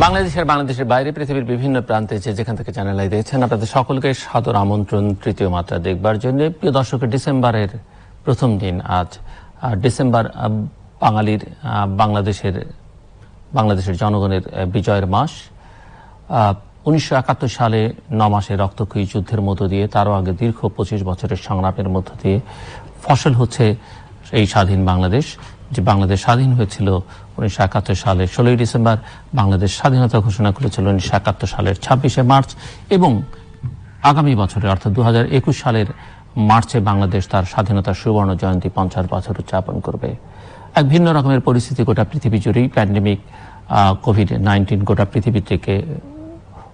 বাংলাদেশের বাইরে পৃথিবীর বিভিন্ন প্রান্তে যেখান থেকে চ্যানেল আই দেখছেন, আপনাদের সকলকে সাদর আমন্ত্রণ তৃতীয় মাত্রা দেখবার জন্য। প্রিয় দর্শক, ডিসেম্বরের প্রথম দিন আজ। ডিসেম্বর বাংলাদেশের জনগণের বিজয়ের মাস। 1971 সালে 9 মাসে রক্তক্ষয়ী যুদ্ধের মধ্য দিয়ে, তারও আগে দীর্ঘ 25 বছরের সংগ্রামের মধ্য দিয়ে ফসল হচ্ছে এই স্বাধীন বাংলাদেশ। যে বাংলাদেশ স্বাধীন হয়েছিল 1971 সালে 16 ডিসেম্বর, বাংলাদেশ স্বাধীনতা ঘোষণা করেছিল 1971 সালের 26শে মার্চ, এবং আগামী বছরে অর্থাৎ 2021 সালের মার্চে বাংলাদেশ তার স্বাধীনতার সুবর্ণ জয়ন্তী 50 বছর উদযাপন করবে। এক ভিন্ন রকমের পরিস্থিতি গোটা পৃথিবী জুড়েই। প্যান্ডেমিক, কোভিড-19 গোটা পৃথিবী থেকে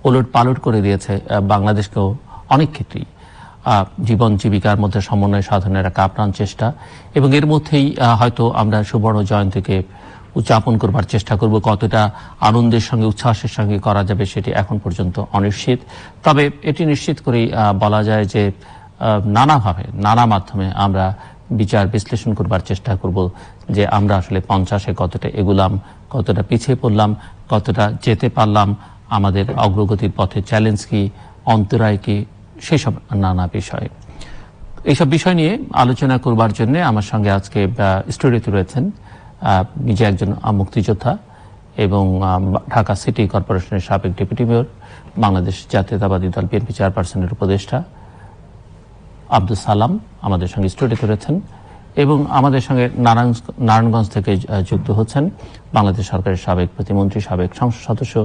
ওলট পালট করে দিয়েছে বাংলাদেশকেও অনেক ক্ষেত্রেই। জীবন জীবিকার মধ্যে সমন্বয় সাধনের একটা আপ্রাণ চেষ্টা, এবং এর মধ্যেই হয়তো আমরা সুবর্ণ জয়ন্তীকে উদযাপন করবার চেষ্টা করব। কতটা আনন্দের সঙ্গে উচ্ছ্বাসের সঙ্গে করা যাবে সেটি এখন পর্যন্ত অনিশ্চিত। তবে এটি নিশ্চিত করেই বলা যায় যে নানাভাবে, নানা মাধ্যমে আমরা বিচার বিশ্লেষণ করবার চেষ্টা করব যে আমরা আসলে 50-এ কতটা এগুলাম, কতটা পিছিয়ে পড়লাম, কতটা যেতে পারলাম, আমাদের অগ্রগতির পথে চ্যালেঞ্জ কি, অন্তরায় কি, সেসব নানা বিষয়। এইসব বিষয় নিয়ে আলোচনা করবার জন্য আমার সঙ্গে আজকে স্টুডিওতে রয়েছেন নিজে একজন মুক্তিযোদ্ধা এবং ঢাকা সিটি কর্পোরেশনের সাবেক ডেপুটি মেয়র, বাংলাদেশ জাতীয়তাবাদী দল বিএনপি চেয়ারপারসনের উপদেষ্টা আব্দুল সালাম আমাদের সঙ্গে স্টুডিওতে রয়েছেন, এবং আমাদের সঙ্গে নারায়ণগঞ্জ থেকে যুক্ত হচ্ছেন বাংলাদেশ সরকারের সাবেক প্রতিমন্ত্রী, সাবেক সংসদ সদস্য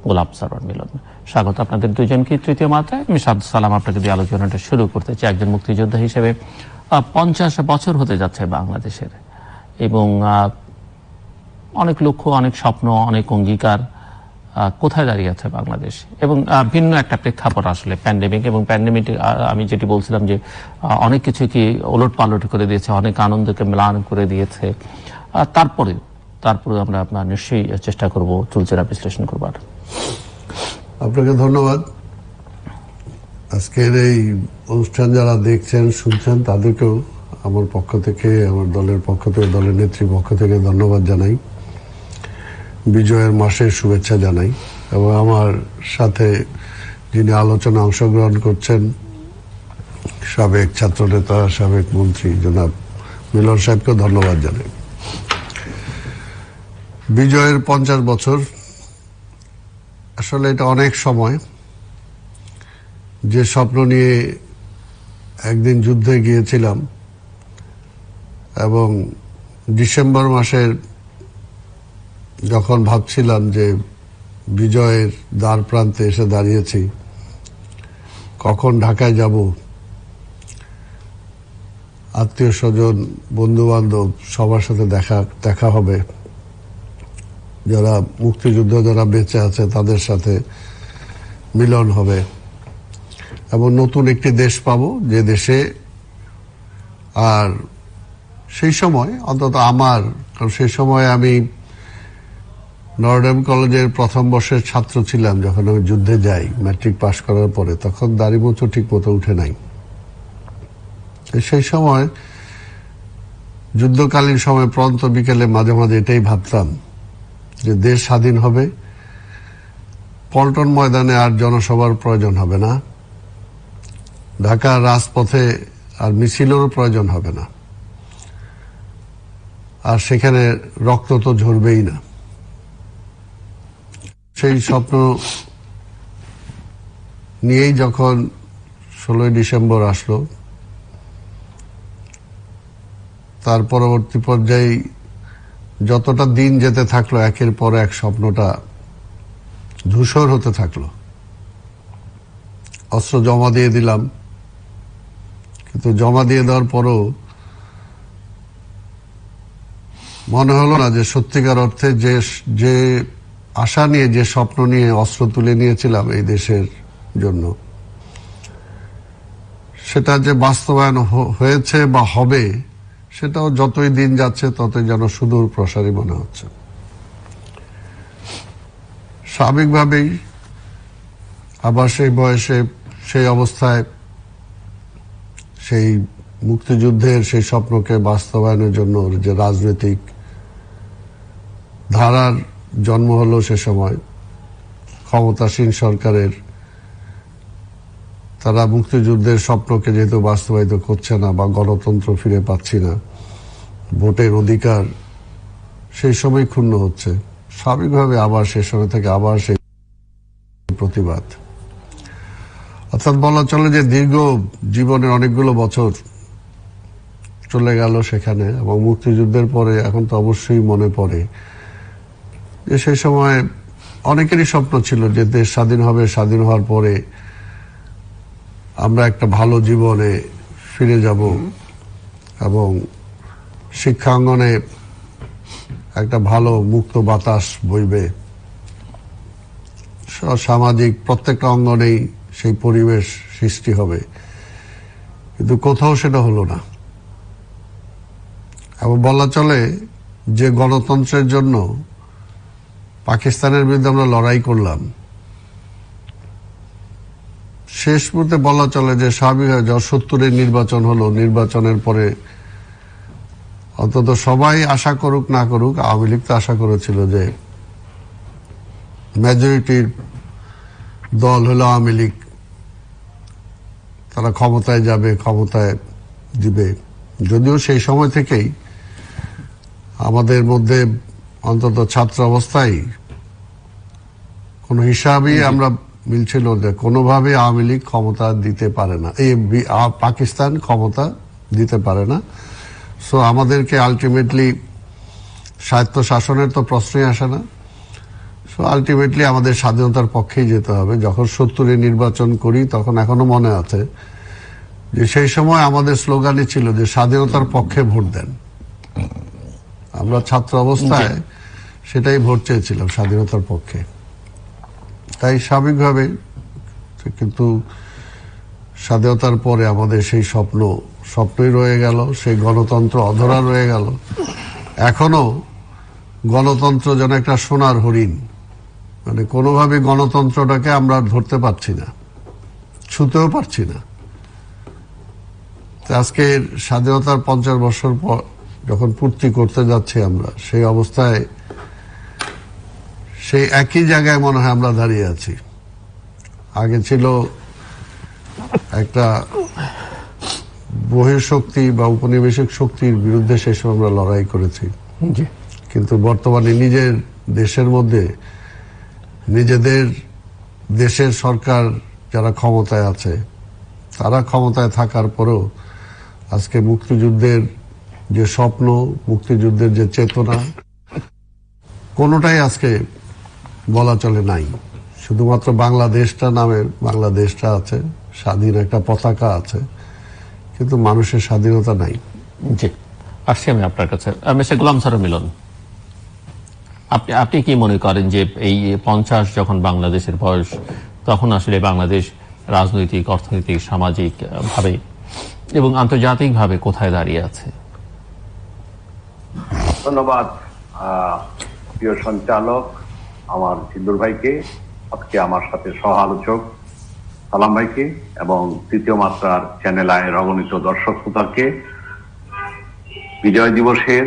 গোলাম সরওয়ার মিলন। স্বাগত আপনাদের দুজনকে তৃতীয় মাত্রায়। আমি আব্দুল সালাম, আপনাকে দিয়ে আলোচনাটা শুরু করতে চাই। একজন মুক্তিযোদ্ধা হিসেবে 50 বছর হতে যাচ্ছে বাংলাদেশের, এবং অনেক লক্ষ্য, অনেক স্বপ্ন, অনেক অঙ্গীকার। কোথায় দাঁড়িয়ে আছে বাংলাদেশ? এবং ভিন্ন একটা প্রেক্ষাপট আসলে প্যান্ডেমিক, এবং প্যান্ডেমিক আমি যেটি বলছিলাম যে অনেক কিছু কি ওলট পালট করে দিয়েছে, অনেক আনন্দকে ম্লান করে দিয়েছে। তারপরে আমরা নিশ্চয়ই চেষ্টা করব চুলচেরা বিশ্লেষণ করবার। আপনাকে ধন্যবাদ। আজকের এই অনুষ্ঠান যারা দেখছেন, শুনছেন, তাদেরকেও আমার পক্ষ থেকে, আমার দলের পক্ষ থেকে, দলের নেত্রীর পক্ষ থেকে ধন্যবাদ জানাই, বিজয়ের মাসের শুভেচ্ছা জানাই। এবং আমার সাথে যিনি আলোচনা অংশগ্রহণ করছেন, সাবেক ছাত্রনেতা, সাবেক মন্ত্রী জনাব মিলন সাহেবকেও ধন্যবাদ জানাই। বিজয়ের 50 বছর, আসলে এটা অনেক সময়। যে স্বপ্ন নিয়ে একদিন যুদ্ধে গিয়েছিলাম, এবং ডিসেম্বর মাসের যখন ভাবছিলাম যে বিজয়ের দ্বার প্রান্তে এসে দাঁড়িয়েছি, কখন ঢাকায় যাব, আত্মীয় স্বজন, বন্ধু বান্ধব সবার সাথে দেখা হবে, যারা মুক্তিযুদ্ধ যারা বেঁচে আছে তাদের সাথে মিলন হবে, এবং নতুন একটি দেশ পাবো, যে দেশে আর সেই সময় অন্তত আমার, কারণ সেই সময় আমি নর্ডেম কলেজের প্রথম বর্ষের ছাত্র ছিলাম যখন আমি যুদ্ধে যাই, ম্যাট্রিক পাশ করার পরে, তখন দাড়ি মোচো ঠিক মতো উঠে নাই। সেই সময় যুদ্ধকালীন সময় প্রন্ত বিকেলে মাঝে মাঝে এটাই ভাবতাম যে দেশ স্বাধীন হবে, পল্টন ময়দানে আর জনসভার প্রয়োজন হবে না, ঢাকার রাজপথে আর মিছিলেরও প্রয়োজন হবে না, আর সেখানে রক্ত তো ঝরবেই না। সেই স্বপ্ন নিয়েই যখন 16 ডিসেম্বর আসলো, তার পরবর্তী পর্যায়ে যতটা দিন যেতে থাকলো, একের পর এক স্বপ্নটা ধূসর হতে থাকলো। অস্ত্র জমা দিয়ে দিলাম, কিন্তু জমা দিয়ে দেওয়ার পরও মনে হলো না যে সত্যিকার অর্থে যে আশা নিয়ে, যে স্বপ্ন নিয়ে অস্ত্র তুলে নিয়েছিলাম এই দেশের জন্য, সেটা যে বাস্তবায়ন হয়েছে বা হবে, সেটাও যতই দিন যাচ্ছে ততই যেন সুদূর প্রসারী মনে হচ্ছে। স্বাভাবিকভাবেই আবার সেই বয়সে, সেই অবস্থায়, সেই মুক্তিযুদ্ধের সেই স্বপ্নকে বাস্তবায়নের জন্য যে রাজনৈতিক ধারার জন্ম হলো, সে সময় ক্ষমতাসীন সরকারের, তারা মুক্তিযুদ্ধের স্বপ্নকে যেহেতু বাস্তবায়িত করছে না বা গণতন্ত্র ফিরে পাচ্ছি না, ভোটের অধিকার সেই সময় ক্ষুণ্ণ হচ্ছে, স্বাভাবিকভাবে আবার সে সময় থেকে আবার সেই প্রতিবাদ। অর্থাৎ বলা চলে যে দীর্ঘ জীবনের অনেকগুলো বছর চলে গেল সেখানে, এবং মুক্তিযুদ্ধের পরে এখন তো অবশ্যই মনে পড়ে যে সেই সময় অনেকেরই স্বপ্ন ছিল যে দেশ স্বাধীন হবে, স্বাধীন হওয়ার পরে আমরা একটা ভালো জীবনে ফিরে যাব এবং শিক্ষাঙ্গনে একটা ভালো মুক্ত বাতাস বইবে, সামাজিক প্রত্যেকটা অঙ্গনেই সেই পরিবেশ সৃষ্টি হবে, কিন্তু কোথাও সেটা হলো না। এবং বলা চলে যে গণতন্ত্রের জন্য পাকিস্তানের বিরুদ্ধে আমরা লড়াই করলাম, শেষ মুহূর্তে বলা চলে যে স্বাভাবিকভাবে ৭০-এর নির্বাচন হলো, নির্বাচনের পরে অন্তত সবাই আশা করুক না করুক, আওয়ামী লীগ তো আশা করেছিল যে মেজরিটির দল হলো আওয়ামী লীগ, তারা ক্ষমতায় যাবে, ক্ষমতায় দিবে। যদিও সেই সময় থেকেই আমাদের মধ্যে অন্তত ছাত্র অবস্থায় কোনো হিসাবই আমরা মিলছিল যে কোনোভাবে আওয়ামী লীগ ক্ষমতা দিতে পারে না, এই পাকিস্তান ক্ষমতা দিতে পারে না। সো আমাদেরকে আলটিমেটলি স্বায়ত্ত শাসনের তো প্রশ্নই আসে না। সো আলটিমেটলি আমাদের স্বাধীনতার পক্ষেই যেতে হবে। যখন ৭০-এ নির্বাচন করি তখন এখনো মনে আছে যে সেই সময় আমাদের স্লোগানই ছিল যে স্বাধীনতার পক্ষে ভোট দেন। আমরা ছাত্র অবস্থায় সেটাই ভোট চেয়েছিলাম, স্বাধীনতার পক্ষে। তাই স্বাভাবিকভাবে কিন্তু স্বাধীনতার পরে আমাদের সেই স্বপ্নই রয়ে গেল, সেই গণতন্ত্র অধরা রয়ে গেল। এখনো গণতন্ত্র যেন একটা সোনার হরিণ, মানে কোনোভাবে গণতন্ত্রটাকে আমরা ধরতে পারছি না, ছুঁতেও পারছি না। আজকের স্বাধীনতার ৫০ বছর পর যখন পূর্তি করতে যাচ্ছি আমরা, সেই অবস্থায় সেই একই জায়গায় মনে হয় আমরা দাঁড়িয়ে আছি। আগে ছিল একটা বহিঃশক্তি বা উপনিবেশিক শক্তির বিরুদ্ধে সেই সময় আমরা লড়াই করেছি, কিন্তু বর্তমানে নিজের দেশের মধ্যে নিজেদের দেশের সরকার যারা ক্ষমতায় আছে, তারা ক্ষমতায় থাকার পরেও আজকে মুক্তিযুদ্ধের যে স্বপ্ন, মুক্তিযুদ্ধের যে চেতনা, কোনোটাই আজকে বলা চলে নাই। শুধুমাত্র বাংলাদেশটা নামের বাংলাদেশটা আছে, স্বাধীন একটা পতাকা আছে, কিন্তু মানুষের স্বাধীনতা নাই। জি, আসছি আমি আপনার কাছে। মিস্টার গোলাম সারোয়ার মিলন, আপনি কি মনে করেন যে এই ৫০ যখন বাংলাদেশের বয়স, তখন আসলে বাংলাদেশ রাজনৈতিক, অর্থনৈতিক, সামাজিক ভাবে এবং আন্তর্জাতিক ভাবে কোথায় দাঁড়িয়ে আছে? ধন্যবাদ প্রিয় সঞ্চালক আমার সিন্দুর ভাইকে, আজকে আমার সাথে সহ আলোচক সালাম ভাইকে, এবং তৃতীয় মাত্রার চ্যানেল আয়ের অগণিত দর্শক শ্রোতাকে বিজয় দিবসের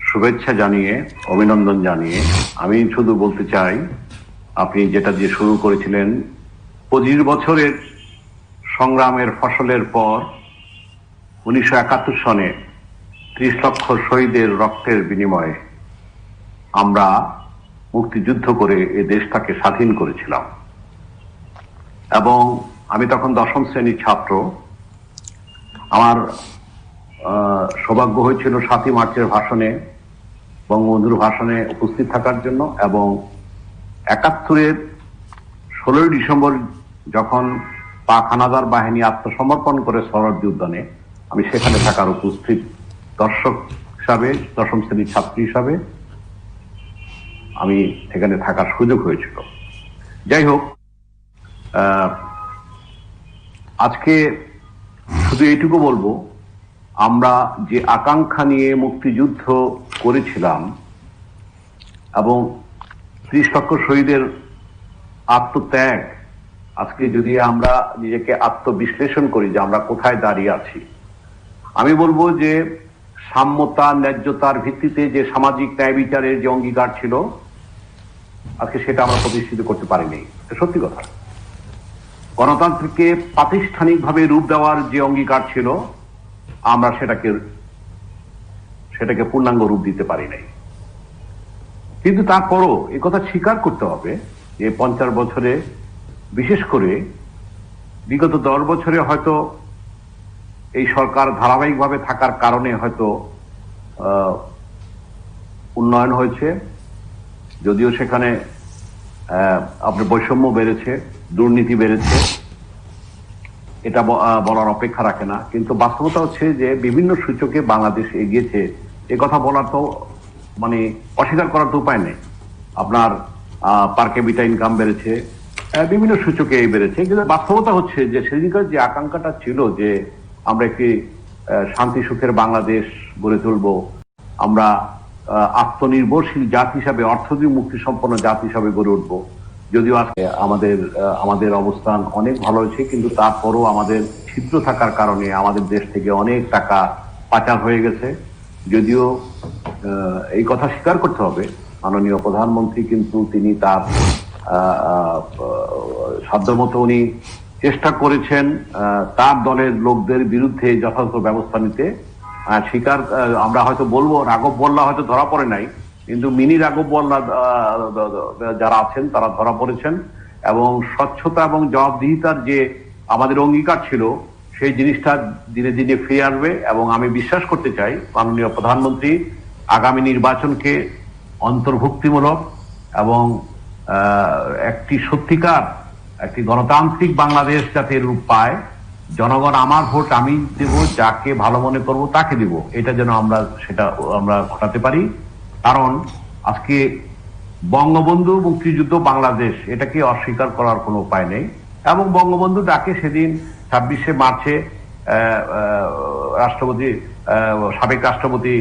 শুভেচ্ছা জানিয়ে, অভিনন্দন জানিয়ে আমি শুধু বলতে চাই, আপনি যেটা দিয়ে শুরু করেছিলেন, ২৫ বছরের সংগ্রামের ফসলের পর ১৯৭১ সনে ৩০ লক্ষ শহীদের রক্তের বিনিময়ে আমরা মুক্তিযুদ্ধ করে এ দেশটাকে স্বাধীন করেছিলাম। এবং আমি তখন ১০ম শ্রেণীর ছাত্র। আমার সৌভাগ্য হয়েছিল ৭ই মার্চের ভাষণে, বঙ্গবন্ধুর ভাষণে উপস্থিত থাকার জন্য, এবং ৭১-এর ১৬ই ডিসেম্বর যখন পাক হানাদার বাহিনী আত্মসমর্পণ করে সরোয়ার্দী উদ্যানে, আমি সেখানে থাকার উপস্থিত দর্শক হিসাবে, ১০ম শ্রেণীর ছাত্রী হিসাবে আমি সেখানে থাকার সুযোগ হয়েছিল। যাই হোক, আজকে শুধু এইটুকু বলবো, আমরা যে আকাঙ্ক্ষা নিয়ে মুক্তিযুদ্ধ করেছিলাম এবং ৩০ লক্ষ শহীদের আত্মত্যাগ, আজকে যদি আমরা নিজেকে আত্মবিশ্লেষণ করি যে আমরা কোথায় দাঁড়িয়ে আছি, আমি বলবো যে সাম্যতা, ন্যায্যতার ভিত্তিতে যে সামাজিক ন্যায় বিচারের যে অঙ্গীকার ছিল, আজকে সেটা আমরা প্রতিষ্ঠিত করতে পারিনি। এটা সত্যি কথা। গণতন্ত্রকে প্রাতিষ্ঠানিকভাবে রূপ দেওয়ার যে অঙ্গীকার ছিল, আমরা সেটাকে পূর্ণাঙ্গ রূপ দিতে পারি নাই। কিন্তু তারপরও এই কথা স্বীকার করতে হবে যে 50 বছরে, বিশেষ করে বিগত 10 বছরে হয়তো এই সরকার ধারাবাহিকভাবে থাকার কারণে হয়তো উন্নয়ন হয়েছে, যদিও সেখানে আপনার বৈষম্য বেড়েছে, দুর্নীতি বেড়েছে, এটা বলার অপেক্ষা রাখে না। কিন্তু বাস্তবতা হচ্ছে যে বিভিন্ন সূচকে বাংলাদেশ এগিয়েছে, এ কথা বলার তো মানে অস্বীকার করার তো উপায় নেই। আপনার পার ক্যাপিটা ইনকাম বেড়েছে, বিভিন্ন সূচকে বেড়েছে, কিন্তু বাস্তবতা হচ্ছে যে সেদিনকার যে আকাঙ্ক্ষাটা ছিল যে আমরা একটি শান্তি সুখের বাংলাদেশ গড়ে তুলব, আমরা আত্মনির্ভরশীল জাতি হিসাবে, অর্থনৈতিক মুক্তি সম্পন্ন জাতি হিসাবে গড়ে উঠবো। যদিও আজকে আমাদের অবস্থান অনেক ভালো হয়েছে, কিন্তু তারপরও আমাদের ছিদ্র থাকার কারণে আমাদের দেশ থেকে অনেক টাকা পাচার হয়ে গেছে। যদিও এই কথা স্বীকার করতে হবে, মাননীয় প্রধানমন্ত্রী কিন্তু তিনি তার সাধ্যমতো উনি চেষ্টা করেছেন তার দলের লোকদের বিরুদ্ধে যথাযথ ব্যবস্থা নিতে। আমরা হয়তো বলবো রাঘব বল্লা হয়তো ধরা পড়ে নাই, কিন্তু মিনি রাঘব বল্লা যারা আছেন তারা ধরা পড়েছেন, এবং স্বচ্ছতা এবং জবাবদিহিতার যে আমাদের অঙ্গীকার ছিল সেই জিনিসটা দিনে দিনে ফিরে আসবে। এবং আমি বিশ্বাস করতে চাই মাননীয় প্রধানমন্ত্রী আগামী নির্বাচনকে অন্তর্ভুক্তিমূলক এবং একটি সত্যিকার একটি গণতান্ত্রিক বাংলাদেশ যাতে রূপ পায়, জনগণ আমার ভোট আমি দেব, যাকে ভালো মনে করব তাকে দেব, এটা যেন আমরা ঘটাতে পারি। কারণ আজকে বঙ্গবন্ধু মুক্তিযুদ্ধ বাংলাদেশ, এটাকে অস্বীকার করার কোনো উপায় নেই। এবং বঙ্গবন্ধু ডাকে সেদিন 26শে মার্চে সাবেক রাষ্ট্রপতি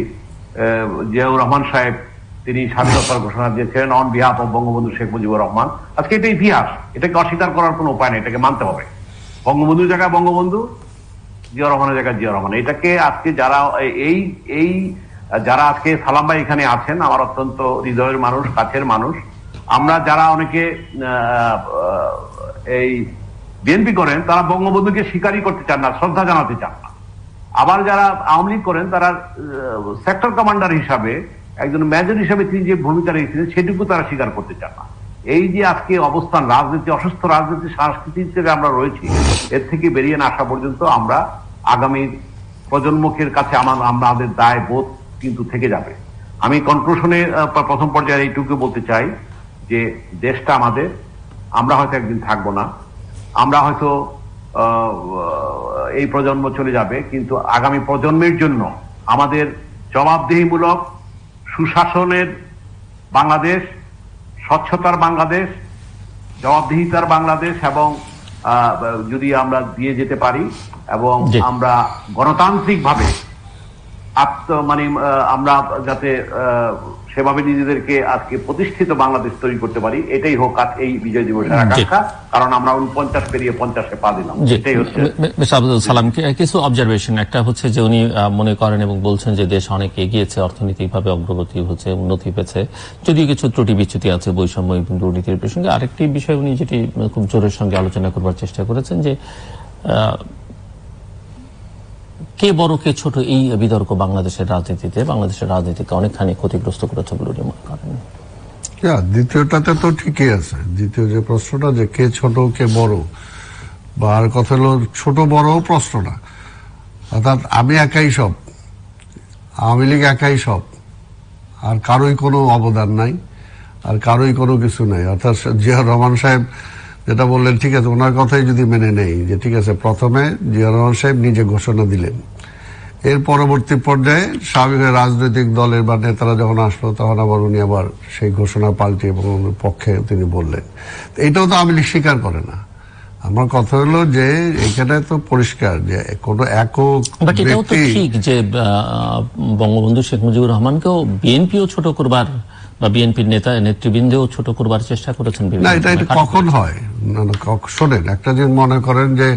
জিয়াউর রহমান সাহেব তিনি স্বাধীনতার ঘোষণা দিয়েছেন on behalf of Bangabandhu Sheikh Mujibur Rahman. আজকে এটা ইতিহাস, এটাকে অস্বীকার করার কোনো উপায় নেই, এটাকে মানতে হবে। বঙ্গবন্ধুর জায়গায় বঙ্গবন্ধু, জিয়া রহমানের জায়গায় জিয়া রহমান। এটাকে আজকে যারা আজকে সালাম ভাই এখানে আছেন, আমার অত্যন্ত হৃদয়ের মানুষ, কাছের মানুষ, আমরা যারা অনেকে এই বিএনপি করেন তারা বঙ্গবন্ধুকে স্বীকারই করতে চান না, শ্রদ্ধা জানাতে চান না। আবার যারা আওয়ামী লীগ করেন তারা সেক্টর কমান্ডার হিসাবে, একজন মেজর হিসাবে তিনি যে ভূমিকা রেখেছিলেন সেটুকু তারা স্বীকার করতে চান না। এই যে আজকে অবস্থান, রাজনীতি, অসুস্থ রাজনীতি সংস্কৃতি হিসেবে আমরা রয়েছি, এর থেকে বেরিয়ে না আসা পর্যন্ত আমরা আগামী প্রজন্মের কাছে আমাদের দায় বোধ কিন্তু থেকে যাবে। আমি কনক্লুশনে প্রথম পর্যায়ে এইটুকু বলতে চাই যে দেশটা আমাদের, আমরা হয়তো একদিন থাকবো না, আমরা হয়তো এই প্রজন্ম চলে যাবে, কিন্তু আগামী প্রজন্মের জন্য আমাদের জবাবদিহিমূলক সুশাসনের বাংলাদেশ, স্বচ্ছতার বাংলাদেশ, জবাবদিহিতার বাংলাদেশ, এবং যদি আমরা দিয়ে যেতে পারি এবং আমরা গণতান্ত্রিক ভাবে আমরা যাতে সেভাবে নিজেদেরকে আজকে প্রতিষ্ঠিত বাংলাদেশ তৈরি করতে পারি, এটাই হোক এই বিজয় দিবসের আকাঙ্ক্ষা। কারণ আমরা 49 পেরিয়ে 50-এ পা দিলাম। এটাই হচ্ছে আব্দুল সালাম। কিছু অবজারভেশন, একটা হচ্ছে যে উনি মনে করেন এবং বলছেন যে দেশ অনেক এগিয়েছে, অর্থনৈতিকভাবে অগ্রগতি হচ্ছে, উন্নতি পেয়েছে, যদিও কিছু ত্রুটি বিচ্যুতি আছে বৈষম্য এবং দুর্নীতির প্রসঙ্গে। আরেকটি বিষয় উনি যেটি খুব জোরের সঙ্গে আলোচনা করবার চেষ্টা করেছেন যে কে বড় কে ছোট, এই বিতর্ক বাংলাদেশের রাজনীতিকে অনেকখানি ক্ষতিগ্রস্ত করেছে বলে উনি মনে করেন। দ্বিতীয়টাতে তো ঠিকই আছে, দ্বিতীয় যে প্রশ্নটা যে কে ছোট কে বড়, বা আর কথা হলো ছোট বড় প্রশ্ন না, অর্থাৎ আমি একাই সব, আওয়ামী লীগ একাই সব, আর কারোই কোনো অবদান নাই, আর কারোই কোনো কিছু নাই। অর্থাৎ জিয়া রহমান সাহেব যেটা বললেন ঠিক আছে, ওনার কথাই যদি মেনে নেই যে ঠিক আছে, প্রথমে জিয়া রহমান সাহেব নিজে ঘোষণা দিলেন, এর পরবর্তী পর্যায়ে স্বাভাবিক রাজনৈতিক দলের বা নেতারা যখন আসলো তখন আবার উনি আবার সেই ঘোষণা পাল্টে এবং পক্ষে তিনি বললেন। এটাও তো আওয়ামী লীগ স্বীকার করে না। আমার কথা হলো যে এখানে তো পরিষ্কার যে কোনো একক ব্যক্তি, ঠিক যে বঙ্গবন্ধু শেখ মুজিবুর রহমানকেও বিএনপিও ছোট করবার বা বিএনপির নেতৃবৃন্দেও ছোট করবার চেষ্টা করেছেন। না, এটা কখন হয় না, শোনেন, একটা যে মনে করেন যে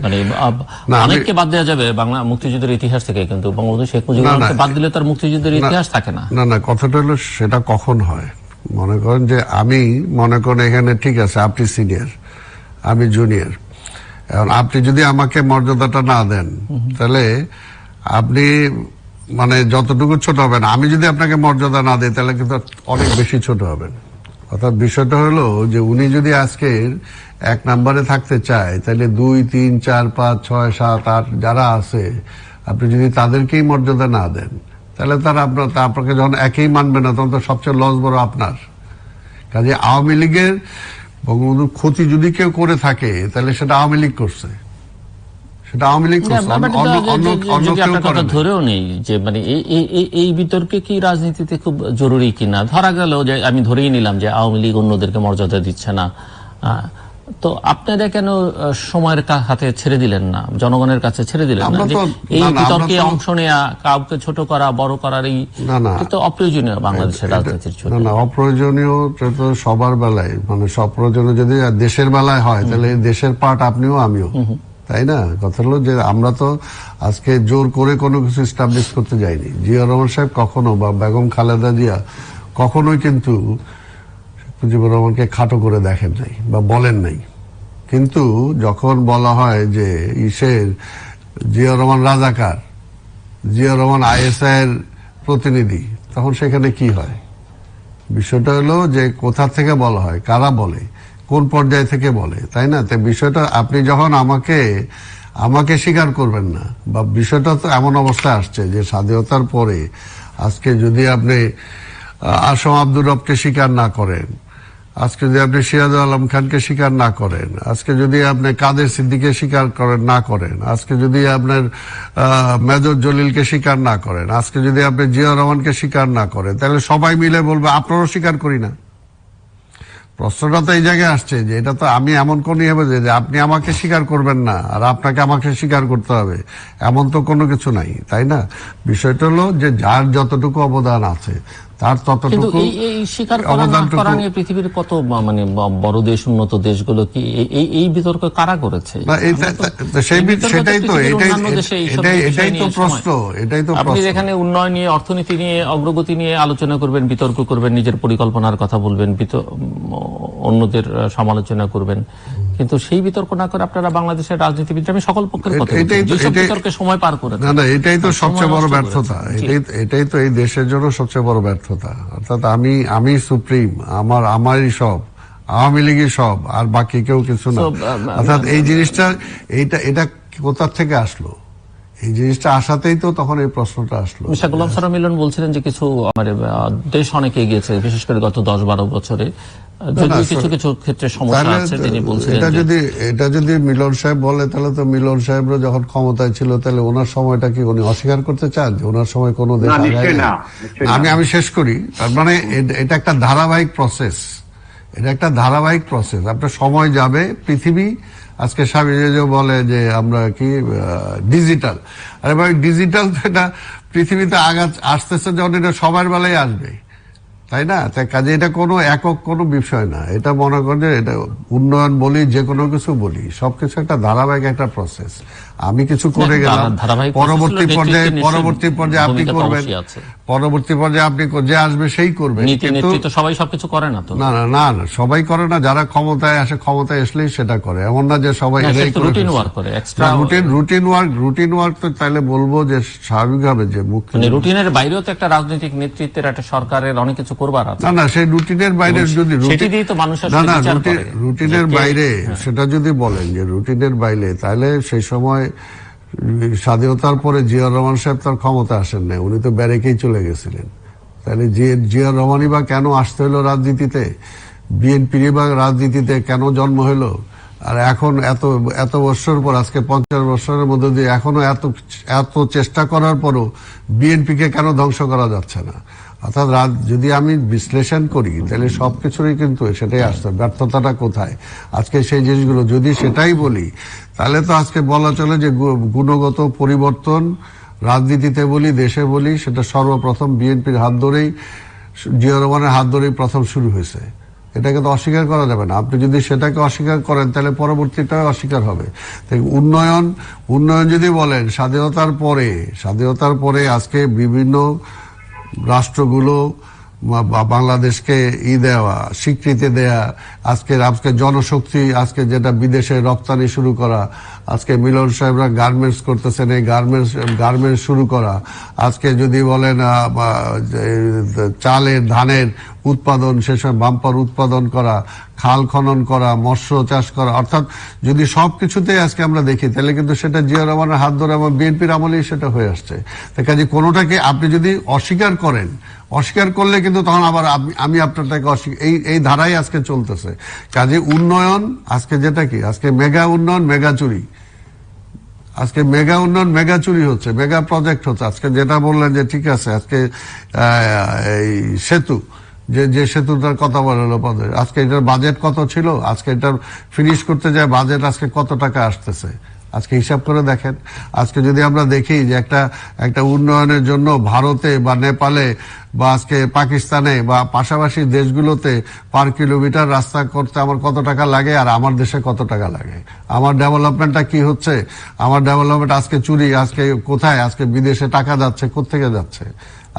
অনেককে বাদ দেওয়া যাবে বাংলা মুক্তিযুদ্ধের ইতিহাস থেকে, কিন্তু বঙ্গবন্ধু শেখ মুজিবুর রহমানকে বাদ দিলে তার মুক্তিযুদ্ধের ইতিহাস থাকে না। না, কথাটা হলো সেটা কখন হয়, মনে করেন যে আমি মনে করেন এখানে ঠিক আছে আপনি সিনিয়র আমি জুনিয়র, এখন আপনি যদি আমাকে মর্যাদাটা না দেন তাহলে আপনি মানে যতটুকু ছোট হবেন, আমি যদি আপনাকে মর্যাদা না দিই তাহলে কিন্তু অনেক বেশি ছোট হবেন। অর্থাৎ বিষয়টা হলো যে উনি যদি আজকের 1 নম্বরে থাকতে চায় তাহলে 2, 3, 4, 5, 6, 7, 8 যারা আছে আপনি যদি তাদেরকেই মর্যাদা না দেন তাহলে তারা আপনাকে যখন একই মানবে না তখন তো সবচেয়ে লস বড় আপনার। কাজে আওয়ামী লীগের বঙ্গবন্ধুর ক্ষতি যদি কেউ করে থাকে তাহলে সেটা আওয়ামী লীগ করছে, সেটা আওয়ামী লীগ করছে, অন্য কেউ করে না। ধরেও নেই যে মানে এই বিতর্কে কি রাজনীতিতে খুব জরুরি কিনা, ধরা গেল যে আমি ধরেই নিলাম যে আওয়ামী লীগ অন্যদেরকে মর্যাদা দিচ্ছে না, তো আপনারা কেন সময়ের হাতে ছেড়ে দিলেন না, জনগণের কাছে ছেড়ে দিলেন না? এই বিতর্কে অংশ নেওয়া, কাউকে ছোট করা বড় করার এই তো অপ্রয়োজনীয় বাংলাদেশের রাজনীতির জন্য। না, অপ্রয়োজনীয় তো সবার বেলায়, মানে সব প্রয়োজনীয় যদি দেশের বেলায় হয় তাহলে দেশের পার্ট আপনিও আমিও, তাই না? কথা হলো যে আমরা তো আজকে জোর করে কোনো কিছু এস্টাবলিশ করতে যাইনি। জিয়া রহমান সাহেব কখনো বা বেগম খালেদা জিয়া কখনোই কিন্তু মুজিবুর রহমানকে খাটো করে দেখেন নাই বা বলেন নাই। কিন্তু যখন বলা হয় যে জিয়া রহমান রাজাকার, জিয়া রহমান ISI এর প্রতিনিধি, তখন সেখানে কি হয়? বিষয়টা হলো যে কোথা থেকে বলা হয়, কারা বলে, কোন পর্যায় থেকে বলে, তাই না? তাই বিষয়টা আপনি যখন আমাকে স্বীকার করবেন না, বা বিষয়টা তো এমন অবস্থায় আসছে যে স্বাধীনতার পরে আজকে যদি আপনি আসম আব্দুর রবকে স্বীকার না করেন, আজকে যদি আপনি সিরাজ আলম খানকে স্বীকার না করেন, আজকে যদি আপনি কাদের সিদ্দিককে স্বীকার না করেন, আজকে যদি আপনার মেজর জলিলকে স্বীকার না করেন, আজকে যদি আপনি জিয়া রহমানকে স্বীকার না করেন, তাহলে সবাই মিলে বলবে আপনারও স্বীকার করি না। প্রশ্নটা তো এই জায়গায় আসছে যে এটা তো আমি এমন কোন হবে যে আপনি আমাকে স্বীকার করবেন না আর আপনাকে আমাকে স্বীকার করতে হবে, এমন তো কোনো কিছু নাই, তাই না? বিষয়টা হলো যে যার যতটুকু অবদান আছে তার ততটুকু অবদান নিয়ে পৃথিবীর কত মানে বড় দেশ, উন্নত দেশগুলো কি এই বিতর্ক কারা করেছে? এটাই তো প্রশ্ন। আপনি যেখানে উন্নয়ন নিয়ে, অর্থনীতি নিয়ে, অগ্রগতি নিয়ে আলোচনা করবেন, বিতর্ক করবেন, নিজের পরিকল্পনার কথা বলবেন, অন্যদের সমালোচনা করবেন, কিন্তু সেই বিতর্ক না করে আপনারা বাংলাদেশের রাজনীতিবিদ, আমি সকল পক্ষের কথা বিতর্কে সময় পার করে না, এটাই তো সবচেয়ে বড় ব্যর্থতা। এটাই তো এই দেশের জন্য সবচেয়ে বড় ব্যর্থতা। অর্থাৎ আমি সুপ্রিম, আমারই সব, আওয়ামী লীগই সব, আর বাকি কেউ কিছু না। অর্থাৎ এই জিনিসটা এটা কোথা থেকে আসলো? এই জিনিসটা আসাতেই তো তখন এই প্রশ্নটা আসলো। মির্জা গোলাম সারা মিলন বলছিলেন যে কিছু দেশ অনেক এগিয়েছে, বিশেষ করে গত 10-12 বছরে, যদিও কিছু কিছু ক্ষেত্রে সমস্যা আছে। তিনি বলছিলেন এটা যদি মিলন সাহেব বলে তাহলে তো মিলন সাহেবরা যখন ক্ষমতায় ছিল তাহলে ওনার সময়টা কি উনি অস্বীকার করতে চান যে ওনার সময় কোনো দেশ আগায় না? আমি শেষ করি। তার মানে এটা একটা ধারাবাহিক প্রসেস, এটা একটা ধারাবাহিক প্রসেস। আপনার সময় যাবে, পৃথিবী আজকে স্বামী বলে যে আমরা কি ডিজিটাল, আরে ভাই ডিজিটাল তো এটা পৃথিবীতে আসতেছে যখন এটা সবার বেলায় আসবে, তাই না? তাই কাজে এটা কোনো একক কোনো বিষয় না। এটা মনে করেন এটা উন্নয়ন বলি, যে কোনো কিছু বলি, সবকিছু একটা ধারাবাহিক একটা প্রসেস। আমি কিছু করে গেলাম, পরবর্তী পর্যায়ে আপনি করবেন, পরবর্তী পর্যায়ে আপনি যে আসবে সেই করবে। সবাই সবকিছু করে না তো, না সবাই করে না। যারা ক্ষমতায় আসে, ক্ষমতায় আসলেই সেটা করে, এমন না যে সবাই রুটিন ওয়ার্ক। তো তাহলে বলবো যে স্বাভাবিকভাবে যে রুটিনের বাইরেও তো একটা রাজনৈতিক নেতৃত্বের, একটা সরকারের অনেক কিছু করবার আছে। না সেই রুটিনের বাইরে যদি রুটিনের বাইরে সেটা যদি বলেন যে রুটিনের বাইরে, তাহলে সেই সময় স্বাধীনতার পরে জিয়া রহমান সাহেব তার ক্ষমতা আসেন না, উনি তো ব্যারেকেই চলে গেছিলেন। তাহলে জিয়া রহমানই বা কেন আসতে হলো রাজনীতিতে? বিএনপির বা রাজনীতিতে কেন জন্ম হলো? আর এখন এত বছর পর, আজকে 50 বছরের মধ্যে দিয়ে এখনো এত চেষ্টা করার পরও বিএনপিকে কেন ধ্বংস করা যাচ্ছে না? অর্থাৎ যদি আমি বিশ্লেষণ করি তাহলে সবকিছুরই কিন্তু সেটাই আসছে, ব্যর্থতাটা কোথায় আজকে সেই জিনিসগুলো যদি সেটাই বলি, তাহলে তো আজকে বলা চলে যে গুণগত পরিবর্তন রাজনীতিতে বলি, দেশে বলি, সেটা সর্বপ্রথম বিএনপির হাত ধরেই, জিয়া রহমানের হাত ধরেই প্রথম শুরু হয়েছে। এটাকে তো অস্বীকার করা যাবে না। আপনি যদি সেটাকে অস্বীকার করেন তাহলে পরবর্তীটাও অস্বীকার হবে। উন্নয়ন যদি বলেন, স্বাধীনতার পরে আজকে বিভিন্ন রাষ্ট্রগুলো বাংলাদেশকে দেওয়া, স্বীকৃতি দেয়া, আজকে জনশক্তি, আজকে যেটা বিদেশে রপ্তানি শুরু করা, আজকে মিলন সাহেবরা গার্মেন্টস করতেছেন, এই গার্মেন্টস শুরু করা, আজকে যদি বলেন চালের ধানের উৎপাদন, সেসব বাম্পার উৎপাদন করা, খাল খনন করা, মৎস্য চাষ করা, অর্থাৎ যদি সবকিছুতে আজকে আমরা দেখি তাহলে কিন্তু সেটা জিয়া রহমানের হাত ধরে এবং বিএনপির আমলেই সেটা হয়ে আসছে। কাজে কোনোটাকে আপনি যদি অস্বীকার করেন, অস্বীকার করলে কিন্তু তখন আবার আমি আপনারটাকে এই ধারাই আজকে চলতেছে। কাজে উন্নয়ন আজকে যেটা কি, আজকে মেগা উন্নয়ন মেগা চুরি, আজকে মেগা উন্নয়ন মেগা চুরি হচ্ছে, মেগা প্রজেক্ট হচ্ছে। আজকে যেটা বললেন যে ঠিক আছে, আজকে এই সেতু, যে সেতুটার কথা বলা হলো, আজকে এটার বাজেট কত ছিল, আজকে এটার ফিনিশ করতে যায় বাজেট আজকে কত টাকা আসতেছে, আজকে হিসাব করে দেখেন। আজকে যদি আমরা দেখি যে একটা উন্নয়নের জন্য ভারতে বা নেপালে বা আজকে পাকিস্তানে বা পাশাপাশি দেশগুলোতে পার কিলোমিটার রাস্তা করতে আমার কত টাকা লাগে আর আমার দেশে কত টাকা লাগে, আমার ডেভেলপমেন্টটা কি হচ্ছে, আমার ডেভেলপমেন্ট আজকে চুরি, আজকে কোথায়, আজকে বিদেশে টাকা যাচ্ছে, কোত্থেকে যাচ্ছে,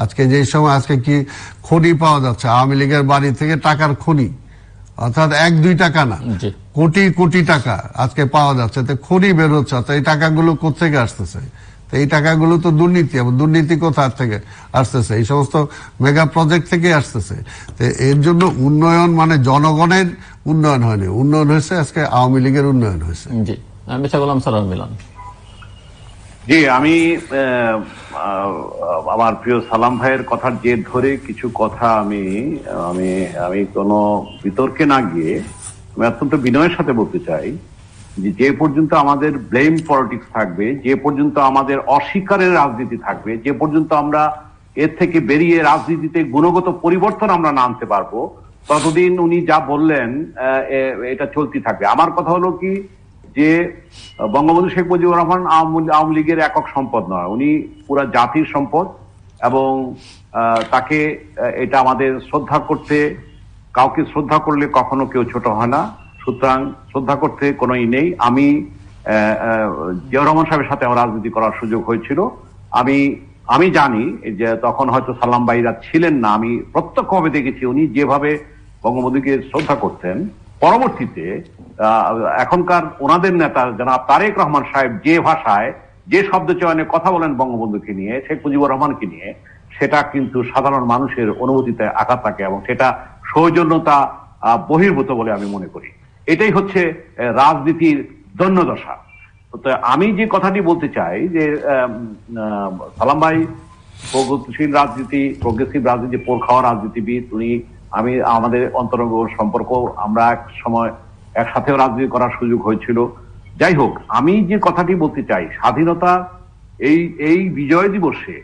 আজকে যেই সময় আজকে কি খনি পাওয়া যাচ্ছে, আওয়ামী লীগের বাড়ি থেকে টাকার খনি, অর্থাৎ 1-2 টাকা না, কোটি কোটি টাকা আজকে পাওয়া যাচ্ছে, তো খনি বের হচ্ছে, এই টাকাগুলো কোথেকে আসতেছে? এই টাকাগুলো তো দুর্নীতি, এবং দুর্নীতি কোথা থেকে আসতেছে? এই সমস্ত মেগা প্রজেক্ট থেকে আসতেছে। তো এর জন্য উন্নয়ন মানে জনগণের উন্নয়ন হয়নি, উন্নয়ন হয়েছে আজকে আওয়ামী লীগের উন্নয়ন হয়েছে। জি, মির্জা গোলাম সারোয়ার মিলন। জি, আমি আমার প্রিয় সালাম ভাইয়ের কথার জের ধরে কিছু কথা আমি আমি আমি কোনো বিতর্কে না গিয়ে আমি অত্যন্ত বিনয়ের সাথে বলতে চাই যে পর্যন্ত আমাদের ব্লেম পলিটিক্স থাকবে, যে পর্যন্ত আমাদের অস্বীকারের রাজনীতি থাকবে, যে পর্যন্ত আমরা এর থেকে বেরিয়ে রাজনীতিতে গুণগত পরিবর্তন আমরা না আনতে পারবো, ততদিন উনি যা বললেন এটা চলতে থাকবে। আমার কথা হলো কি, যে বঙ্গবন্ধু শেখ মুজিবুর রহমান আওয়ামী লীগের একক সম্পদ নয়, উনি পুরা জাতির সম্পদ, এবং তাকে এটা আমাদের শ্রদ্ধা করতে, কাউকে শ্রদ্ধা করলে কখনো কেউ ছোট হয় না, সুতরাং শ্রদ্ধা করতে কোনো নেই। আমি জিয়াউর রহমান সাহেবের সাথে আমার রাজনীতি করার সুযোগ হয়েছিল। আমি জানি যে তখন হয়তো সালাম ভাইরা ছিলেন না, আমি প্রত্যক্ষভাবে দেখেছি উনি যেভাবে বঙ্গবন্ধুকে শ্রদ্ধা করতেন। পরবর্তীতে এখনকার ওনাদের নেতা জনাব তারেক রহমান সাহেব যে ভাষায়, যে শব্দ চয়নে কথা বলেন বঙ্গবন্ধুকে নিয়ে, শেখ মুজিবুর রহমানকে নিয়ে, সেটা কিন্তু সাধারণ মানুষের অনুভূতিতে আঘাত থাকে, এবং সেটা সৌজন্যতা বহির্ভূত বলে আমি মনে করি। এটাই হচ্ছে রাজনীতির দৈন্যদশা। তো আমি যে কথাটি বলতে চাই যে সালাম ভাই প্রগতিশীল রাজনীতি, প্রগ্রেসিভ রাজনীতি, পোর খাওয়া রাজনীতিবিদ উনি। আমাদের অন্তরঙ্গ সম্পর্ক, আমরা এক সময় একসাথেও রাজনীতি করার সুযোগ হয়েছিল। যাই হোক, আমি যে কথাটি বলতে চাই, স্বাধীনতা এই বিজয় দিবসে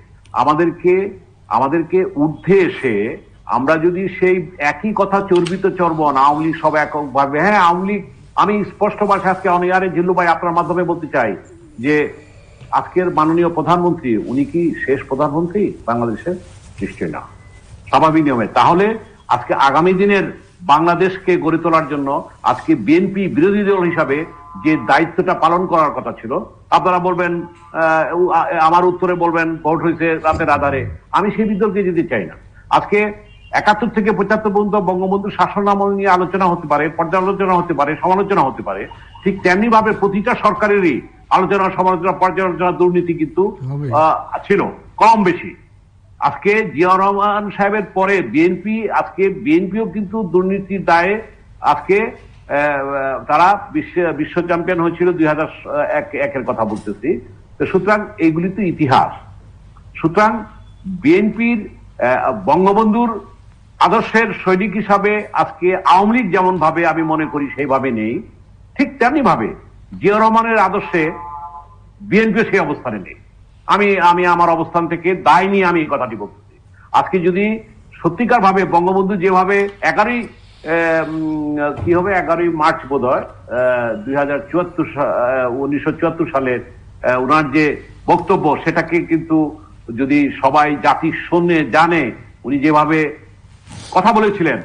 আমাদেরকে ঊর্ধ্বে এসে আমরা যদি সেই একই কথা চর্বিত চর্বণ, আওয়ামী লীগ সব এককভাবে, হ্যাঁ আওয়ামী লীগ, আমি স্পষ্ট ভাষায় আজকে অনিয়ারে জিল্লু ভাই আপনার মাধ্যমে বলতে চাই যে আজকের মাননীয় প্রধানমন্ত্রী উনি কি শেষ প্রধানমন্ত্রী বাংলাদেশের? নিশ্চয় না, স্বাভাবিক নিয়মে। তাহলে আজকে আগামী দিনের বাংলাদেশকে গড়ে তোলার জন্য আজকে বিএনপি বিরোধী দল হিসাবে যে দায়িত্বটা পালন করার কথা ছিল, আপনারা বলবেন, আমার উত্তরে বলবেন ভোট হয়েছে রাতের আধারে, আমি সেই বিতর্কে যেতে চাই না। আজকে 71 থেকে 75 পর্যন্ত বঙ্গবন্ধুর শাসনামল নিয়ে আলোচনা হতে পারে, পর্যালোচনা হতে পারে, সমালোচনা হতে পারে, ঠিক তেমনি ভাবে প্রতিটা সরকারেরই আলোচনা, সমালোচনা, পর্যালোচনা, দুর্নীতি কিন্তু ছিল কম বেশি। আজকে জিয়াউর রহমান সাহেবের পরে বিএনপিও কিন্তু দুর্নীতির দায়ে আজকে তারা বিশ্ব চ্যাম্পিয়ন হয়েছিল 2001 কথা বলতেছি। তো সুতরাং এইগুলি তো ইতিহাস। সুতরাং বিএনপির বঙ্গবন্ধুর আদর্শের সৈনিক হিসাবে আজকে আওয়ামী লীগ যেমন ভাবে আমি মনে করি সেইভাবে নেই, ঠিক তেমনি ভাবে জিয়াউর রহমানের আদর্শে বিএনপিও সেই অবস্থানে নেই। আমি আমার অবস্থান থেকে দায় নিয়ে আমি এই কথাটি বলতেছি। আজকে যদি সত্যিকার ভাবে বঙ্গবন্ধু যেভাবে 11ই মার্চ বোধ হয় 1974 সালের ওনার যে বক্তব্য, সেটাকে কিন্তু যদি সবাই জাতি শুনে জানে, উনি যেভাবে কথা বলেছিলেন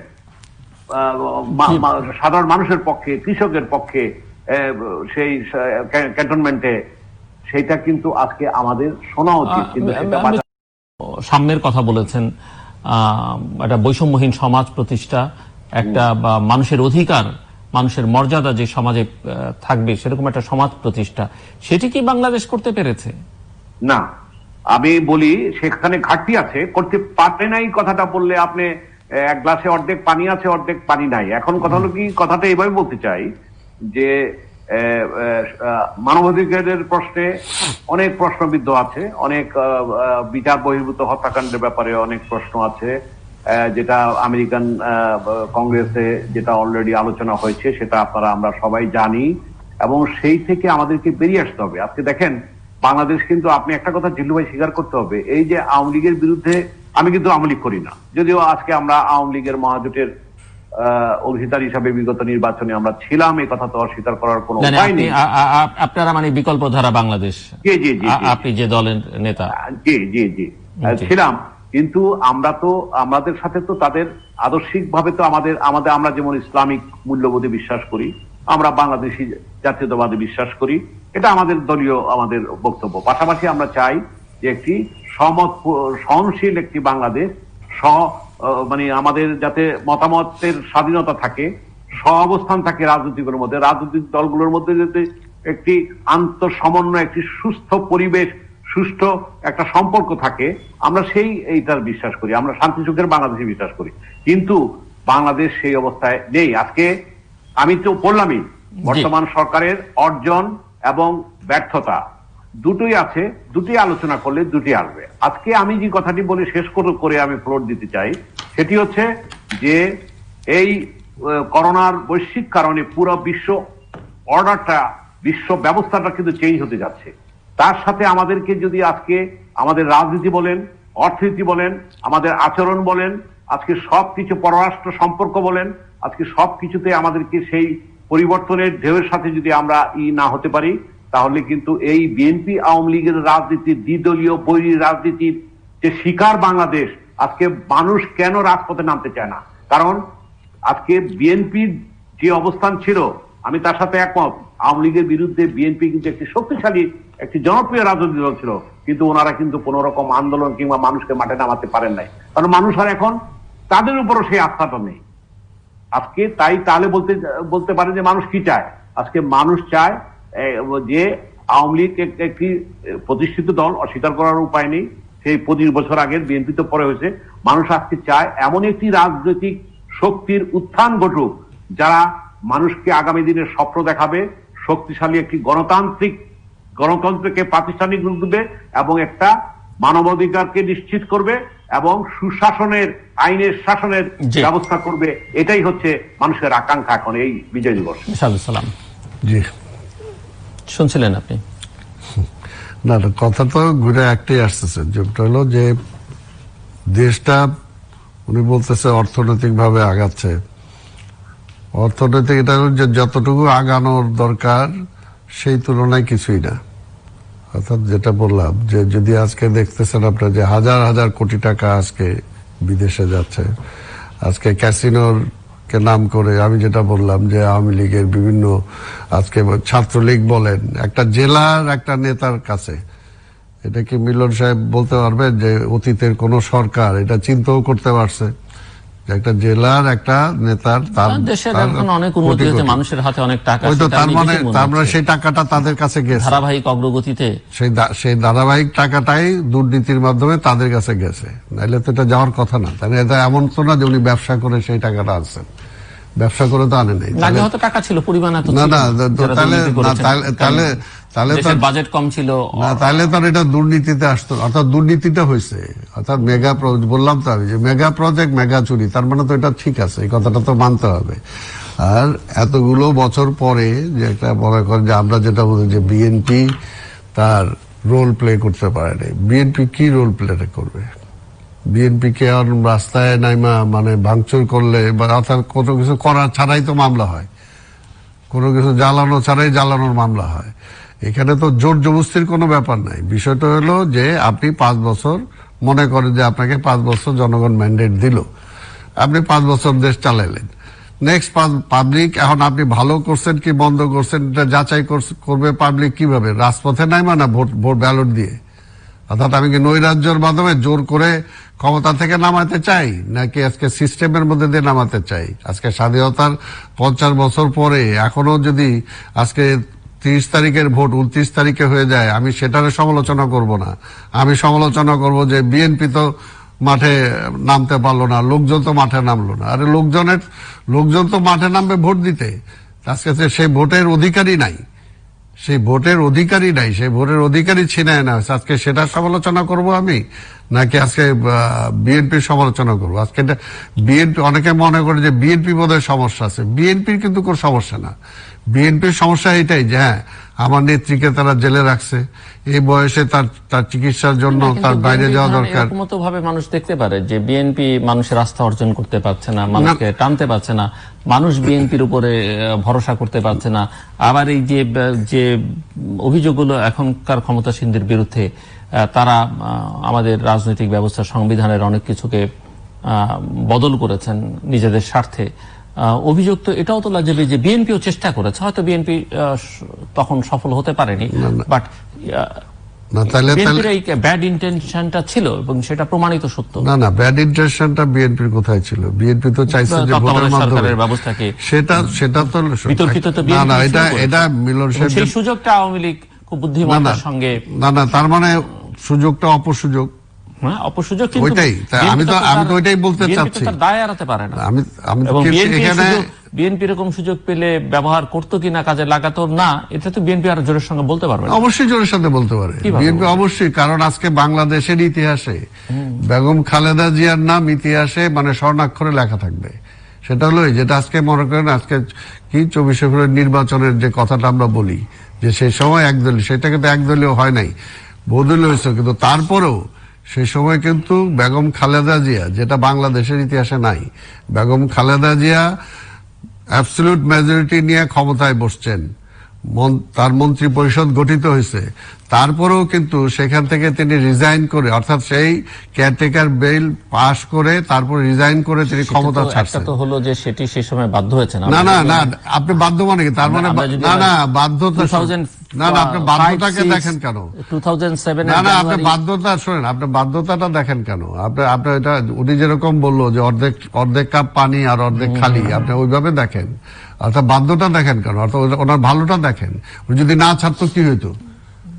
সাধারণ মানুষের পক্ষে, কৃষকের পক্ষে, সেই ক্যান্টনমেন্টে, সেইটা কিন্তু আজকে আমাদের শোনা উচিত। কিন্তু সাম্যের কথা বলেছেন, একটা বৈষম্যহীন সমাজ প্রতিষ্ঠা, একটা বা মানুষের অধিকার, মানুষের মর্যাদা যে সমাজে থাকবে সেরকম একটা সমাজ প্রতিষ্ঠা, সেটি কি বাংলাদেশ করতে পেরেছে? না, আমি বলি সেখানে ঘাটতি আছে, করতে পারে নাই কথাটা বললে আপনি এক গ্লাসে অর্ধেক পানি আছে অর্ধেক পানি নাই। এখন কথা হলো কি, কথাটা এইভাবে বলতে চাই যে মানবাধিকারের প্রশ্নে অনেক প্রশ্নবিদ্ধ আছে, অনেক বিচার বহির্ভূত হত্যাকাণ্ডের ব্যাপারে অনেক প্রশ্ন আছে, যেটা আমেরিকান কংগ্রেসে যেটা অলরেডি আলোচনা হয়েছে সেটা আমরা সবাই জানি, এবং সেই থেকে আমাদেরকে বেরিয়ে আসতে হবে। আজকে দেখেন বাংলাদেশ কিন্তু, আপনি একটা কথা জিল্লু ভাই স্বীকার করতে হবে, এই যে আওয়ামী লীগের বিরুদ্ধে, আমি কিন্তু আওয়ামী লীগ করি না, যদিও আজকে আমরা আওয়ামী লীগের মহাজোটের অংশীদার হিসাবে বিগত নির্বাচনে আমরা ছিলাম, এই কথা তো অস্বীকার করার কোনো উপায় নেই। আপনারা মানে বিকল্প ধারা বাংলাদেশ, জি জি জি, আপনি যে দলের নেতা, জি জি জি ছিলাম, কিন্তু আমরা তো আমাদের সাথে তো তাদের আদর্শিক ভাবে তো আমরা যেমন ইসলামিক মূল্যবোধে বিশ্বাস করি, আমরা বাংলাদেশি জাতীয়তাবাদে বিশ্বাস করি, এটা আমাদের দলীয় আমাদের বক্তব্য। পাশাপাশি আমরা চাই যে একটি সহনশীল একটি বাংলাদেশ, মানে আমাদের যাতে মতামতের স্বাধীনতা থাকে, সহাবস্থান থাকে রাজনৈতিকের মধ্যে, রাজনৈতিক দলগুলোর মধ্যে যাতে একটি আন্তঃসমন্বয়, একটি সুস্থ পরিবেশ, সুষ্ঠু একটা সম্পর্ক থাকে, আমরা এইটার বিশ্বাস করি, আমরা শান্তি সুখের বাংলাদেশে বিশ্বাস করি। কিন্তু বাংলাদেশ সেই অবস্থায় নেই। আজকে আমি তো বললামই, বর্তমান সরকারের অর্জন এবং ব্যর্থতা দুটোই আছে, দুটি আলোচনা করলে দুটি আসবে। আজকে আমি যে কথাটি বলে শেষ করে আমি ফ্লোর দিতে চাই, সেটি হচ্ছে যে এই করোনার বৈশ্বিক কারণে পুরো বিশ্ব অর্ডারটা, বিশ্ব ব্যবস্থাটা কিন্তু চেঞ্জ হতে যাচ্ছে। তার সাথে আমাদেরকে যদি আজকে আমাদের রাজনীতি বলেন, অর্থনীতি বলেন, আমাদের আচরণ বলেন, আজকে সবকিছু, পররাষ্ট্র সম্পর্ক বলেন, আজকে সবকিছুতে আমাদেরকে সেই পরিবর্তনের ঢেউয়ের সাথে যদি আমরা না হতে পারি, তাহলে কিন্তু এই বিএনপি আওয়ামী লীগের রাজনীতির, দ্বিদলীয় বৈরী রাজনীতির যে শিকার বাংলাদেশ, আজকে মানুষ কেন রাজপথে নামতে চায় না? কারণ আজকে বিএনপির যে অবস্থান ছিল, আমি তার সাথে একমত, আওয়ামী লীগের বিরুদ্ধে বিএনপি কিন্তু একটি শক্তিশালী, একটি জনপ্রিয় রাজনৈতিক দল ছিল, কিন্তু ওনারা কিন্তু কোন রকম আন্দোলন কিংবা মানুষকে মাঠে নামাতে পারেন নাই, কারণ মানুষ আর এখন তাদের উপরও সেই আস্থাটা নেই। আজকে তাহলে বলতে পারে যে মানুষ কি চায়? আজকে মানুষ চায় যে আওয়ামী লীগ একটি প্রতিষ্ঠিত দল, অস্বীকার করার উপায় নেই, সেই 25 বছর আগের, বিএনপি তো পরে হয়েছে। মানুষ আজকে চায় এমন একটি রাজনৈতিক শক্তির উত্থান ঘটুক, যারা মানুষকে আগামী দিনের স্বপ্ন দেখাবে, শক্তিশালী একটি গণতন্ত্রকে প্রাতিষ্ঠানিক রূপ দেবে এবং একটা মানবাধিকারকে নিশ্চিত করবে এবং সুশাসনের, আইনের শাসনের ব্যবস্থা করবে। এটাই হচ্ছে মানুষের আকাঙ্ক্ষা এখন এই বিজয় দিবস। সালাম। জি, শুনছিলেন আপনি? না, কথা তো ঘুরে একটাই আসতেছে, যেটা হলো যে দেশটা, উনি বলতেছে অর্থনৈতিক ভাবে আগাচ্ছে, অর্থনৈতিক, এটা যে যতটুকু আগানোর দরকার সেই তুলনায় কিছুই না। অর্থাৎ যেটা বললাম, যে যদি আজকে দেখতেছেন আপনার যে হাজার হাজার কোটি টাকা আজকে বিদেশে যাচ্ছে, আজকে ক্যাসিনোর কে নাম করে, আমি যেটা বললাম যে আওয়ামী লীগের বিভিন্ন, আজকে ছাত্রলীগ বলেন, একটা জেলার একটা নেতার কাছে, এটা কি মিলন সাহেব বলতে পারবেন যে অতীতের কোন সরকার এটা চিন্তাও করতে পারছে? একটা জেলার একটা নেতার, তার দেশের এখন অনেক উন্নতি হয়েছে, মানুষের হাতে অনেক টাকা, তার মানে সেই টাকাটা তাদের কাছে গেছে ধারাবাহিক অগ্রগতিতে, সেই ধারাবাহিক টাকাটাই দুর্নীতির মাধ্যমে তাদের কাছে গেছে, নাইলে তো এটা যাওয়ার কথা না। তাহলে এটা এমন তো না যে উনি ব্যবসা করে সেই টাকাটা আনছেন, ব্যবসা করে তো আনে নাই, হয়তো টাকা ছিল, পরিমাণ এত না না, তাহলে দেশের বাজেট কম ছিল না, তাহলে তো এটা দুর্নীতিতে আসতো। অর্থাৎ দুর্নীতিটা হয়েছে, অর্থাৎ মেগা প্রজেক্ট, বললাম তো আমি যে মেগা প্রজেক্ট, মেগা চুরি, তার মানে তো এটা ঠিক আছে, এই কথাটা তো মানতে হবে। আর এতগুলো বছর পরে যে একটা মনে করেন যে আমরা যেটা বলি যে বিএনপি তার রোল প্লে করতে পারে নাই, বিএনপি কি রোল প্লে করবে? বিএনপি কে আর রাস্তায় নাইমা মানে ভাঙচুর করলে বা অর্থাৎ কোনো কিছু করা ছাড়াই তো মামলা হয়, কোনো কিছু জ্বালানো ছাড়াই জ্বালানোর মামলা হয়। এখানে তো জোর জবরদস্তির কোনো ব্যাপার নাই। বিষয়টা হলো যে আপনি 5 বছর, মনে করেন যে আপনাকে 5 বছর জনগণ ম্যান্ডেট দিল, আপনি 5 বছর দেশ চালাইলেন, নেক্সট পাবলিক, এখন আপনি ভালো করছেন কি বন্ধ করছেন এটা যাচাই করবে পাবলিক কিভাবে? রাজপথে নাইমা না ভোট ব্যালট দিয়ে? অর্থাৎ আমি কি নৈরাজ্যের মাধ্যমে জোর করে ক্ষমতা থেকে নামাতে চাই, নাকি আজকে সিস্টেমের মধ্যে দিয়ে নামাতে চাই? আজকে স্বাধীনতার 50 বছর পরে এখনো যদি আজকে 30 তারিখের ভোট 29 তারিখে হয়ে যায়, আমি সেটার সমালোচনা করব না। আমি সমালোচনা করব যে বিএনপি তো মাঠে নামতে পারলো না, লোকজন তো মাঠে নামলো না। আরে লোকজন তো মাঠে নামবে ভোট দিতে, আজকে সেই ভোটের অধিকারই নাই, সেই ভোটের অধিকারী ছিনায় না। আজকে সেটা সমালোচনা করব আমি, নাকি আজকে বিএনপির সমালোচনা করবো? আজকে বিএনপি, অনেকে মনে করে যে বিএনপি বোধহয় সমস্যা আছে। বিএনপির কিন্তু কোনো সমস্যা না। বিএনপির সমস্যা এটাই যে হ্যাঁ, আমার নেত্রীকে তারা জেলে রাখছে, এই বয়সে তার চিকিৎসার জন্য তার বাইরে যাওয়া দরকার। ভাবে মানুষ দেখতে পারে যে বিএনপি মানুষের আস্থা অর্জন করতে পারছে না, মানুষকে টানতে পারছে না, মানুষ বিএনপির উপরে ভরসা করতে পারছে না। আবার এই যে অভিযোগগুলো এখনকার ক্ষমতাসীনদের বিরুদ্ধে, তারা আমাদের রাজনৈতিক ব্যবস্থা, সংবিধানের অনেক কিছুকে বদল করেছেন নিজেদের স্বার্থে। অভিযোগ তো এটাও তোলা যাবে যে বিএনপিও চেষ্টা করেছে, হয়তো বিএনপি তখন সফল হতে পারেনি, বাট বিএনপির এই ব্যাড ইন্টেনশনটা ছিল এবং সেটা প্রমাণিত সত্য। না, ব্যাড ইন্টেনশনটা বিএনপির কোথায় ছিল? বিএনপি তো চাইছে যে ভোটের মাধ্যমে ব্যবস্থাকে সেটা তো বিতর্কিত তো না, এটা মিলন সাহেব, সেই সুযোগটা আওয়ামী লীগ খুব বুদ্ধিমত্তার সঙ্গে না, তার মানে সুযোগটা অপসুযোগ। অপসুযোগ, ওইটাই আমি তো ওইটাই বলতে চাচ্ছি, দায় এড়াতে পারে না। আমি বিএনপি এরকম সুযোগ পেলে ব্যবহার করতো কিনা, কাজে লাগাতো না, এটা তো বিএনপি আর জোরের সঙ্গে বলতে পারবে না। অবশ্যই জোরের সাথে বলতে পারে বিএনপি, অবশ্যই। কারণ আজকে বাংলাদেশের ইতিহাসে বেগম খালেদা জিয়ার নাম ইতিহাসে মানে স্বর্ণাক্ষরে লেখা থাকবে। সেটা হলো যেটা আজকে মনে করেন, আজকে কি 24 ফেব্রুয়ারি নির্বাচনের যে কথাটা আমরা বলি যে সেই সময় একদলীয়, সেটা কিন্তু একদলীয় হয় নাই, বহুদলীয় হয়েছে। কিন্তু তারপরেও সেই সময় কিন্তু বেগম খালেদা জিয়া, যেটা বাংলাদেশের ইতিহাসে নাই, বেগম খালেদা জিয়া অ্যাবসলিউট মেজরিটি নিয়ে ক্ষমতায় বসছেন, তার মন্ত্রী পরিষদ গঠিত হয়েছে। তারপরেও কিন্তু সেখান থেকে তিনি রিজাইন করে, অর্থাৎ সেই কেয়ারটেকার বিল পাশ করে তারপর রিজাইন করে তিনি ক্ষমতা ছাড়ছেন। তো হলো যে সেটি সেই সময় বাধ্য হয়েছেন। না, আপনি বাধ্য মানে কি? তার মানে না, বাধ্যতা, না, আপনি বাধ্যতাকে দেখেন কেন? 2007 না, আপনি বাধ্যতা শোনেন, আপনি বাধ্যতাটা দেখেন কেন? আপনি এটা, উনি যেরকম বললো যে অর্ধেক কাপ পানি আর অর্ধেক খালি, আপনি ওইভাবে দেখেন। অর্থাৎ বাধ্যটা দেখেন কেন? অর্থাৎ ওনার ভালোটা দেখেন। উনি যদি না ছাড়তো কি হইতো?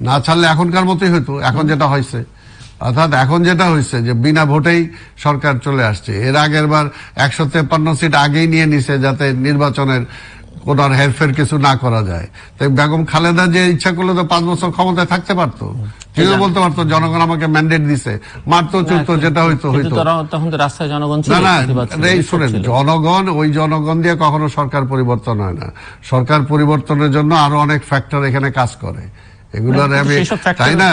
না ছাড়লে এখনকার মতোই হইতো, এখন যেটা হয়েছে। অর্থাৎ এখন যেটা হয়েছে যে বিনা ভোটেই সরকার চলে আসছে। এর আগের বার 153 সিট আগেই নিয়ে নিছে যাতে নির্বাচনের কোন হেরফের কিছু না করা যায়। তাই বেগম খালেদা যে ইচ্ছা করলে তো 5 বছর ক্ষমতায় থাকতে পারতো, কেউ বলতে পারতো জনগণ আমাকে ম্যান্ডেট দিছে, মারতো চলতো, যেটা হইতো। তখন তো রাস্তায় জনগণ ছিল। না, শুনেন, ওই জনগণ দিয়ে কখনো সরকার পরিবর্তন হয় না। সরকার পরিবর্তনের জন্য আরো অনেক ফ্যাক্টর এখানে কাজ করে, এগুলোর তাই না?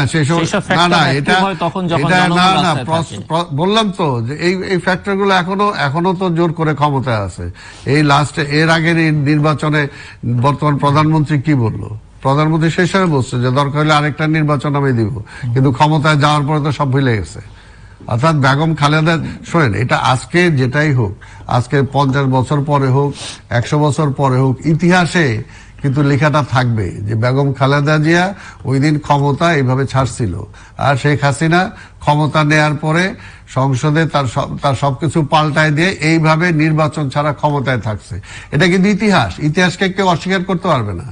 বললাম তো যে এই ফ্যাক্টর গুলো এখনো তো জোর করে ক্ষমতায় আছে। এই এর আগের নির্বাচনে বর্তমান প্রধানমন্ত্রী কি বললো? প্রধানমন্ত্রী সেই সময় বলছে যে দরকার হলে আরেকটা নির্বাচন আমি দিব, কিন্তু ক্ষমতায় যাওয়ার পরে তো সব ভুলে গেছে। অর্থাৎ বেগম খালেদা, শোনেন, এটা আজকে যেটাই হোক, আজকে 50 বছর পরে হোক, 100 বছর পরে হোক, ইতিহাসে কিন্তু লেখাটা থাকবে যে বেগম খালেদা জিয়া ওই দিন ক্ষমতা এইভাবে ছাড়ছিল। আর শেখ হাসিনা ক্ষমতা নেয়ার পরে সংসদে তার সবকিছু পাল্টায় দিয়ে এইভাবে নির্বাচন ছাড়া ক্ষমতায় থাকছে। এটা কিন্তু ইতিহাসকে কেউ অস্বীকার করতে পারবে না।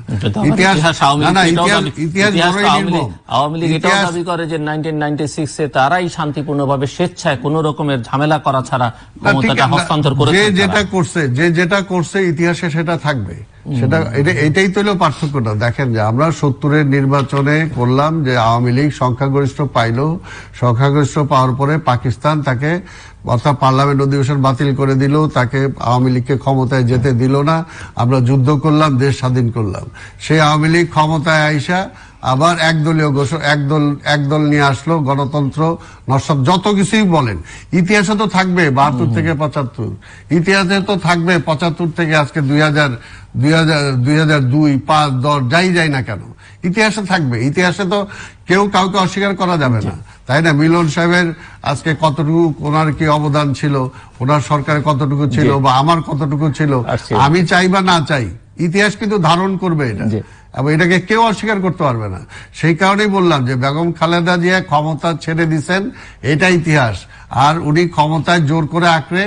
আওয়ামী লীগ এটাও দাবি করে যে 1996-এ তারাই শান্তিপূর্ণভাবে স্বেচ্ছায় কোন রকমের ঝামেলা করা ছাড়া ক্ষমতাটা হস্তান্তর করেছে। যে যেটা করছে ইতিহাসে সেটা থাকবে। এটাই তো হলো পার্থক্যটা। দেখেন যে আমরা 70-এর নির্বাচনে করলাম যে আওয়ামী লীগ সংখ্যাগরিষ্ঠ পাইলো, সংখ্যাগরিষ্ঠ পাওয়ার পরে পাকিস্তান তাকে, অর্থাৎ পার্লামেন্ট অধিবেশন বাতিল করে দিল, তাকে আওয়ামী লীগকে ক্ষমতায় যেতে দিল না। আমরা যুদ্ধ করলাম, দেশ স্বাধীন করলাম। সেই আওয়ামী লীগ ক্ষমতায় আইসা আবার একদল নিয়ে আসলো, গণতন্ত্র নস্বাত, যত কিছুই বলেন। ইতিহাসে তো থাকবে 72 থেকে 75, ইতিহাসে তো থাকবে 75 থেকে আজকে 2002, 5, 10 যাই না কেন, ইতিহাসে থাকবে। ইতিহাসে তো কেউ কাউকে অস্বীকার করা যাবে না, তাই না? মিলন সাহেবের আজকে কতটুকু, ওনার কি অবদান ছিল, ওনার সরকারে কতটুকু ছিল, বা আমার কতটুকু ছিল, আমি চাই বা না চাই, ইতিহাস কিন্তু ধারণ করবে এটা, এবং এটাকে কেউ অস্বীকার করতে পারবে না। সেই কারণেই বললাম যে বেগম খালেদা জিয়া ক্ষমতা ছেড়ে দিচ্ছেন, এটা ইতিহাস। আর উনি ক্ষমতায় জোর করে আঁকড়ে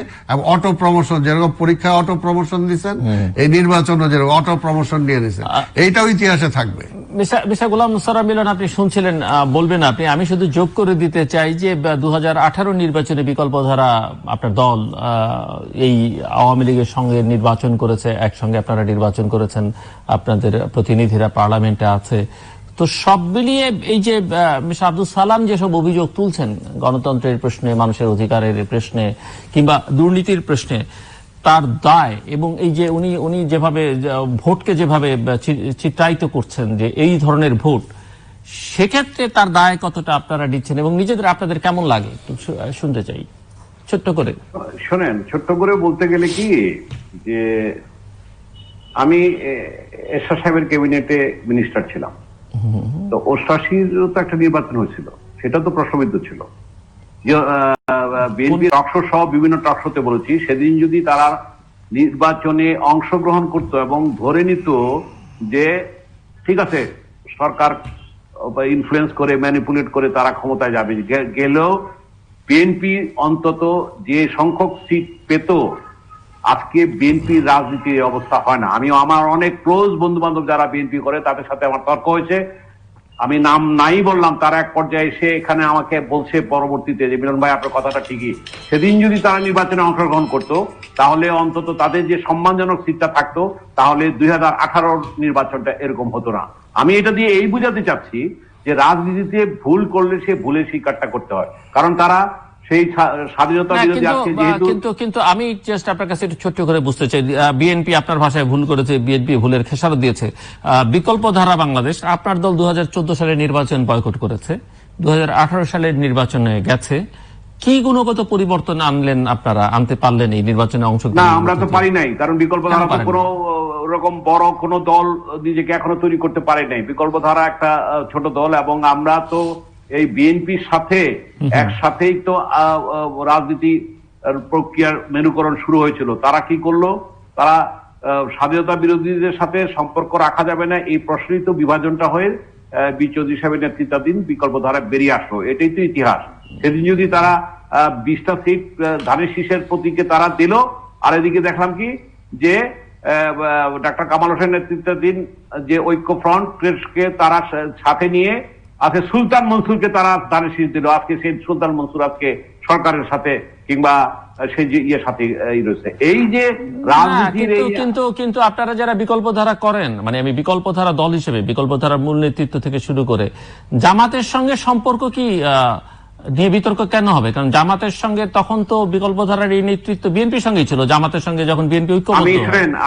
অটো প্রমোশন, যেরকম পরীক্ষায় অটো প্রমোশন দিচ্ছেন, এই নির্বাচনও যেরকম অটো প্রমোশন নিয়ে নিচ্ছেন, এইটাও ইতিহাসে থাকবে। মিস্টার গোলাম মোস্তফা মিলন, আপনি শুনছিলেন, বলবেন আপনি। আমি শুধু যোগ করে দিতে চাই যে 2018 নির্বাচনে বিকল্পধারা আপনার দল এই আওয়ামী লীগের সঙ্গে নির্বাচন করেছে, একসঙ্গে আপনারা নির্বাচন করেছেন, আপনাদের প্রতিনিধিরা পার্লামেন্টে আছে। তো সব মিলিয়ে এই যে মিস্টার আব্দুল সালাম যেসব অভিযোগ তুলছেন গণতন্ত্রের প্রশ্নে, মানুষের অধিকারের প্রশ্নে কিংবা দুর্নীতির প্রশ্নে, তার দায় এবং এই যে উনি যেভাবে ভোটকে যেভাবে চিত্রায়িত করছেন যে এই ধরনের ভোট, সেক্ষেত্রে তার দায় কতটা আপনারা নিচ্ছেন এবং নিজেদের আপনাদের কেমন লাগে একটু শুনতে চাই ছোট্ট করে। শোনেন, ছোট্ট করে বলতে গেলে কি যে আমি এরশাদ সাহেবের ক্যাবিনেটে মিনিস্টার ছিলাম, তো 88 তো একটা নির্বাচন হয়েছিল, সেটা তো প্রশ্নবিদ্ধ ছিল। বিএনপি টকশো সহ বিভিন্ন টকশোতে বলেছি, সেদিন যদি তারা নির্বাচনে অংশগ্রহণ করত এবং ধরে নিত যে ঠিক আছে সরকার ইনফ্লুয়েন্স করে ম্যানিপুলেট করে তারা ক্ষমতায় যাবে, গেলেও বিএনপি অন্তত যে সংখ্যক সিট পেত, আজকে বিএনপির রাজনীতির অবস্থা হয় না। আমি আমার অনেক ক্লোজ বন্ধু বান্ধব যারা বিএনপি করে তাদের সাথে আমার তর্ক হয়েছে, আমি নাম নাই বললাম, তারা এক পর্যায়ে এসে এখানে আমাকে বলছে পরবর্তীতে যে মিলন ভাই আপনার কথাটা ঠিকই, সেদিন যদি তারা নির্বাচনে অংশগ্রহণ করতো তাহলে অন্তত তাদের যে সম্মানজনক সিটটা থাকতো, তাহলে 2018 নির্বাচনটা এরকম হতো না। আমি এটা দিয়ে এই বুঝাতে চাচ্ছি যে রাজনীতিতে ভুল করলে সে ভুলের স্বীকারটা করতে হয়, কারণ তারা সেই স্বাধীনতা বিরোধী আজকে যেহেতু। কিন্তু আমি জাস্ট আপনার কাছে একটু ছোট্ট করে বুঝতে চাই, বিএনপি আপনার ভাষায় ভুল করেছে, বিএনপি ভুলের খেসারত দিয়েছে। বিকল্প ধারা বাংলাদেশ, আপনার দল 2014 সালে নির্বাচন বয়কট করেছে, 2018 সালের নির্বাচনে গেছে। কি গুণগত পরিবর্তন আনলেন আপনারা, আনতে পারলেন এই নির্বাচনে অংশগ্রহণ? না, আমরা তো পারি নাই, কারণ বিকল্প ধারা তো কোনো রকম বড় কোনো দল নিজেকে এখনো তৈরি করতে পারে নাই। বিকল্প ধারা একটা ছোট দল, এবং আমরা তো এই বিএনপির সাথে একসাথেই তো রাজনীতি প্রক্রিয়ার মেনুকরণ শুরু হয়েছিল। তারা কি করলো, তারা স্বাধীনতা বিরোধীদের সাথে সম্পর্ক রাখা যাবে না এই প্রশ্নেই তো বিভাজনটা হয়ে বি চৌধুরী সাহেবের নেতৃত্বাধীন বিকল্প ধারা বেরিয়ে আসলো। এটাই তো ইতিহাস। সেদিন যদি তারা 20টা সিট ধানের শীষের প্রতীকে তারা দিল, আর এদিকে দেখলাম কি যে ডাক্তার কামাল হোসেন নেতৃত্বাধীন যে ঐক্য ফ্রন্টকে তারা সাথে নিয়ে আজকে সুলতান মনসুরকে তারা ধানের শীষ দিল। আজকে সেই সুলতান মনসুর আজকে সরকারের সাথে কিংবা সেই যে ইয়ের সাথে রয়েছে। এই যে রাজনীতির কিন্তু আপনারা যারা বিকল্প ধারা করেন, মানে আমি বিকল্প ধারা দল হিসেবে বিকল্প ধারার মূল নেতৃত্ব থেকে শুরু করে জামাতের সঙ্গে সম্পর্ক কি নিয়ে বিতর্ক কেন হবে? কারণ জামাতের সঙ্গে তখন তো বিকল্প ধারার এই নেতৃত্ব বিএনপির সঙ্গেই ছিল, জামাতের সঙ্গে যখন বিএনপি ঐক্যবদ্ধ।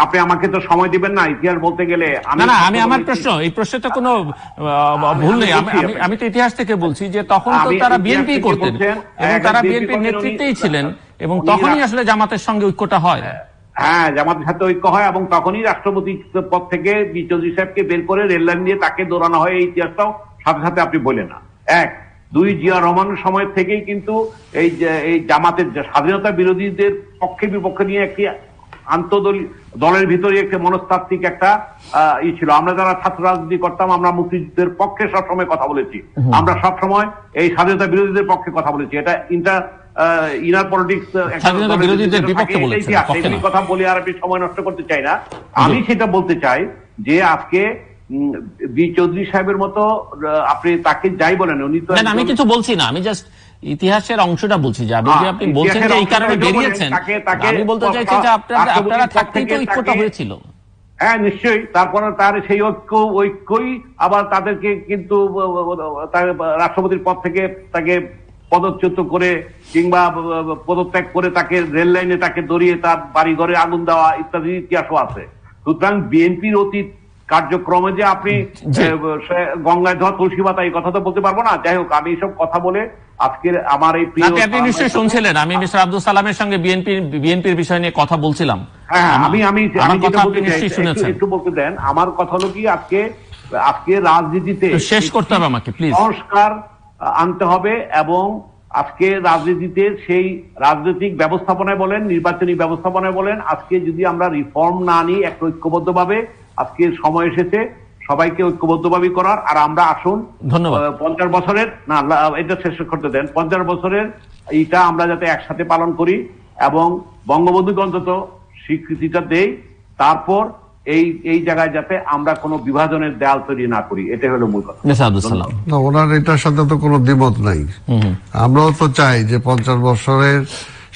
আপনি আমাকে তো সময় দিবেন না ইতিহাস বলতে গেলে। না, আমি আমার প্রশ্ন, এই প্রশ্নে তো কোনো ভুল নেই। আমি তো ইতিহাস থেকে বলছি যে তখন তো তারা বিএনপি করতেন এবং তারা বিএনপির নেতৃত্বেই ছিলেন, এবং তখনই আসলে জামাতের সঙ্গে ঐক্যটা হয়। হ্যাঁ, জামাতের সাথে ঐক্য হয়, এবং তখনই রাষ্ট্রপতি পদ থেকে বি চৌধুরী সাহেবকে বের করে রেল লাইন দিয়ে তাকে দৌড়ানো হয়। এই ইতিহাসটাও সাথে সাথে আপনি বললেন না। এক, দুই, জিয়া রহমানের সময় থেকেই কিন্তু এই জামাতের স্বাধীনতা বিরোধীদের পক্ষে বিপক্ষে নিয়ে একটি দলের ভিতরে একটা মনস্তাত্ত্বিক একটা ছিল। আমরা যারা ছাত্র রাজনীতি করতাম, আমরা মুক্তিযুদ্ধের পক্ষে সবসময় কথা বলেছি, আমরা সবসময় এই স্বাধীনতা বিরোধীদের পক্ষে কথা বলেছি। এটা ইনার পলিটিক্স কথা বলে আর আমি সময় নষ্ট করতে চাই না। আমি সেটা বলতে চাই যে আজকে বি চৌধুরী সাহেবের মতো আপনি তাকে যাই বলেন, উনি তো আমি কিছু বলছি না, আমি জাস্ট ইতিহাসের অংশটা বলছি যে আপনি বলছেন যে এই কারণে বেরিয়েছেন, আমি বলতে চাইছি যে আপনারা থাকতেই তো ঐক্যটা হয়েছিল। হ্যাঁ, নিশ্চয়ই। তারপরে তার সেই ঐক্যই আবার তাদেরকে কিন্তু রাষ্ট্রপতির পদ থেকে তাকে পদচ্যুত করে কিংবা পদত্যাগ করে তাকে রেল লাইনে তাকে দড়িয়ে তার বাড়ি ঘরে আগুন দেওয়া ইত্যাদি ইতিহাসও আছে। সুতরাং বিএনপির অতীত কার্যক্রমে যে আপনি গঙ্গায় ধোয়া তুলসী পাতা এই কথা তো বলতে পারবো না। যাই হোক, আমি এইসব কথা বলে আজকের আমার এই আপনি নিশ্চয়ই শুনছিলেন আমি মিস্টার আব্দুল সালামের সঙ্গে বিএনপির বিষয় নিয়ে কথা বলছিলাম। হ্যাঁ, আমি একটু বলতে দেন। আমার কথা হলো কি, আজকে রাজনীতিতে শেষ করতে হবে আমাকে প্লিজ, সংস্কার আনতে হবে এবং আজকে রাজনীতিতে সেই রাজনৈতিক ব্যবস্থাপনায় বলেন, নির্বাচনী ব্যবস্থাপনায় বলেন, আজকে যদি আমরা রিফর্ম না আনি একটা ঐক্যবদ্ধভাবে, আজকে সময় এসেছে সবাইকে ঐক্যবদ্ধভাবে করার। আর আমরা আসুন ধন্যবাদ 50 বছরের না, এটা শেষ করতে দেন, 50 বছরের এইটা আমরা যাতে একসাথে পালন করি এবং বঙ্গবন্ধুকে অন্তত স্বীকৃতিটা দেই, তারপর এই জায়গায় যাতে আমরা কোনো বিভাজনের দেয়াল তৈরি না করি, এটা হলো মূল কথা। আব্দুল সালাম। না, ওনার এটার সাথে তো কোনো দ্বিমত নাই। আমরাও তো চাই যে 50 বছরের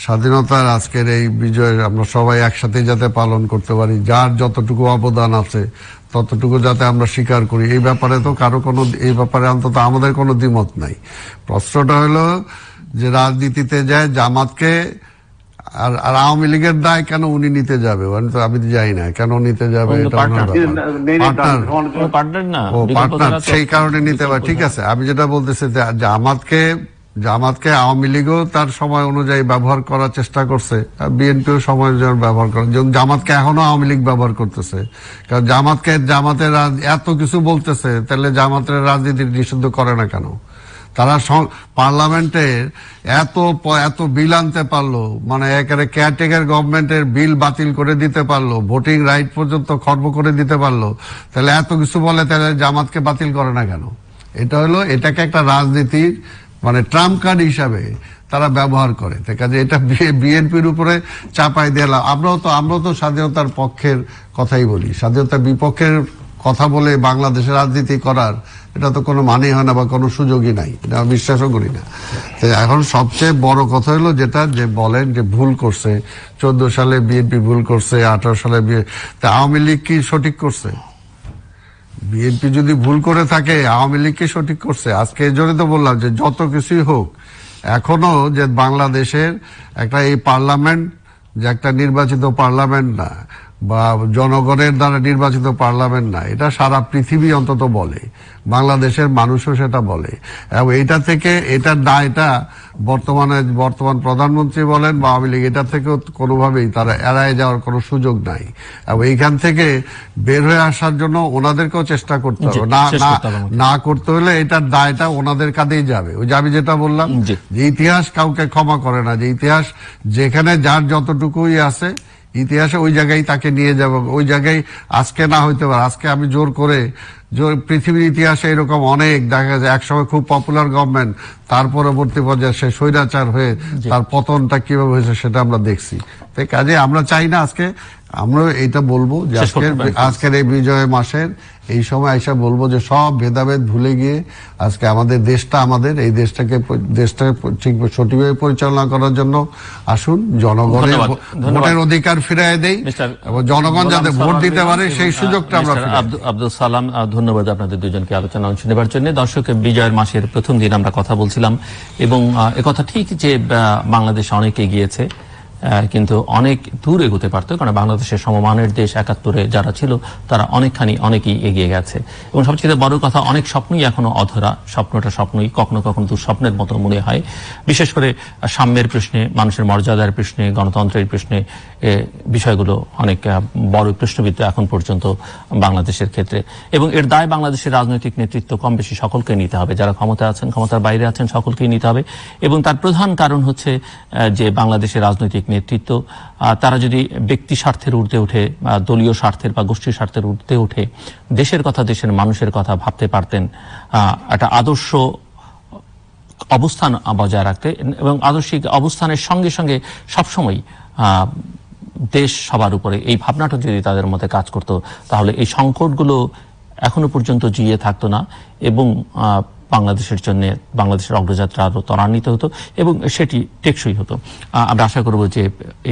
স্বাধীনতার আজকের এই বিজয় আমরা সবাই একসাথে যাতে পালন করতে পারি, যার যতটুকু অবদান আছে ততটুকু যাতে আমরা স্বীকার করি। এই ব্যাপারে তো কারো কোনো, এই ব্যাপারে অন্তত আমাদের কোনো দ্বিমত নাই। প্রশ্নটা হলো যে রাজনীতিতে যায় জামাতকে আর আওয়ামী লীগের দায় কেন উনি নিতে যাবে, আমি তো যাই না কেন নিতে যাবে, এটা ওনার ব্যাপার। পার্টনার না, ও পার্টনার, সেই কারণে নিতে পারে। ঠিক আছে, আমি যেটা বলতেছি যে জামাতকে আওয়ামী লীগও তার সময় অনুযায়ী ব্যবহার করার চেষ্টা করছে, বিএনপিও সময় অনুযায়ী ব্যবহার করে, জামাতকে এখনো আওয়ামী লীগ ব্যবহার করতেছে। কারণ জামাতের এত কিছু বলতেছে, তাহলে জামাতের রাজনীতি নিষিদ্ধ করে না কেন? তারা পার্লামেন্টের এত বিল আনতে পারলো, মানে একেবারে কেয়ারটেকার গভর্নমেন্টের বিল বাতিল করে দিতে পারলো, ভোটিং রাইট পর্যন্ত খর্ব করে দিতে পারলো, তাহলে এত কিছু বলে, তাহলে জামাতকে বাতিল করে না কেন? এটাকে একটা রাজনীতির মানে ট্রাম্প কার্ড হিসাবে তারা ব্যবহার করে। কাজে এটা বিএনপির উপরে চাপাই দিলাম। আমরাও তো স্বাধীনতার পক্ষের কথাই বলি, স্বাধীনতার বিপক্ষের কথা বলে বাংলাদেশের রাজনীতি করার এটা তো কোনো মানেই হয় না বা কোনো সুযোগই নাই, এটা আমি বিশ্বাসও করি না। এখন সবচেয়ে বড় কথা হলো যেটা যে বলেন যে ভুল করছে, 14 সালে বিএনপি ভুল করছে, 18 সালে আওয়ামী লীগ কি সঠিক করছে? বিএনপি যদি ভুল করে থাকে আওয়ামী লীগকে সঠিক করছে? আজকে এই জন্য তো বললাম যে যত কিছুই হোক, এখনো যে বাংলাদেশের একটা এই পার্লামেন্ট যে একটা নির্বাচিত পার্লামেন্ট না বা জনগণের দ্বারা নির্বাচিত পার্লামেন্ট না, এটা সারা পৃথিবী অন্তত বলে, বাংলাদেশের মানুষও সেটা বলে। এবং এটা থেকে এটা বর্তমান প্রধানমন্ত্রী বলেন বা আওয়ামী লীগ, এটা থেকেও কোনোভাবেই তারা এড়ায় যাওয়ার কোনো সুযোগ নাই। এবং এইখান থেকে বের হয়ে আসার জন্য ওনাদেরকেও চেষ্টা করতে হবে, না করতে হলে এটার দায়টা ওনাদের কাঁধেই যাবে। ওই যে আমি যেটা বললাম যে ইতিহাস কাউকে ক্ষমা করে না, যে ইতিহাস যেখানে যার যতটুকুই আছে ইতিহাসে ওই জায়গায় তাকে নিয়ে যাব, ওই জায়গায় আজকে না হইতে পারে। আজকে আমি জোর পৃথিবীর ইতিহাসে এরকম অনেক দেখা যায়, একসময় খুব পপুলার গভর্নমেন্ট, তার পরবর্তী পর্যায়ে সে স্বৈরাচার হয়ে তার পতনটা কিভাবে হয়েছে সেটা আমরা দেখছি। তাই কাজে আমরা চাই না, আজকে আমরা এটা বলবো যে আজকের এই বিজয় মাসের এই সময় এসে বলবো যে সব ভেদাভেদ ভুলে গিয়ে আজকে আমাদের এই দেশটাকে সঠিকভাবে পরিচালনা করার জন্য আসুন, জনগণের ভোটের অধিকার ফিরিয়ে দেই এবং জনগণ যাতে ভোট দিতে পারে সেই সুযোগটা আমরা। আব্দুল সালাম, ধন্যবাদ আপনাদের দুজনকে আলোচনা অংশ নেবার জন্য। দর্শক, বিজয়ের মাসের প্রথম দিন আমরা কথা বলছিলাম এবং একথা ঠিক যে বাংলাদেশ অনেক এগিয়েছে, কিন্তু অনেক দূর এগোতে পারতো, কারণ বাংলাদেশের সমমানের দেশ 71-এ যারা ছিল তারা অনেকেই এগিয়ে গেছে। এবং সবচেয়ে বড় কথা, অনেক স্বপ্নই এখনো অধরা, স্বপ্নই কখনো কখনো দুঃস্বপ্নের মতো মনে হয়। বিশেষ করে সাম্যের প্রশ্নে, মানুষের মর্যাদার প্রশ্নে, গণতন্ত্রের প্রশ্নে বিষয়গুলো অনেক বড় প্রশ্নবিদ্ধ এখন পর্যন্ত বাংলাদেশের ক্ষেত্রে। এবং এর দায় বাংলাদেশের রাজনৈতিক নেতৃত্ব কম বেশি সকলকে নিতে হবে, যারা ক্ষমতা আছেন, ক্ষমতার বাইরে আছেন, সকলকেই নিতে হবে। এবং তার প্রধান কারণ হচ্ছে যে বাংলাদেশের রাজনৈতিক নেতৃত্ব তারা যদি ব্যক্তি স্বার্থের ঊর্ধ্বে উঠে, দলীয় স্বার্থের বা গোষ্ঠীর স্বার্থের ঊর্ধ্বে উঠে দেশের কথা, দেশের মানুষের কথা ভাবতে পারতেন, একটা আদর্শ অবস্থান বজায় রাখতে এবং আদর্শিক অবস্থানের সঙ্গে সঙ্গে সবসময় দেশ সবার উপরে, এই ভাবনাটা যদি তাদের মধ্যে কাজ করতো, তাহলে এই সংকটগুলো এখনো পর্যন্ত জিয়ে থাকতো না এবং বাংলাদেশের জন্য বাংলাদেশের অগ্রযাত্রা আরো ত্বরান্বিত হতো এবং সেটি টেকসই হতো। আমরা আশা করব যে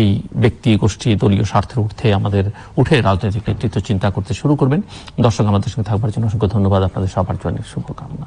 এই ব্যক্তি গোষ্ঠী দলীয় স্বার্থের উঠে রাজনৈতিক নেতৃত্ব চিন্তা করতে শুরু করবেন। দর্শক, আমাদের সঙ্গে থাকবার জন্য অসংখ্য ধন্যবাদ, আপনাদের সবার জন্য শুভকামনা।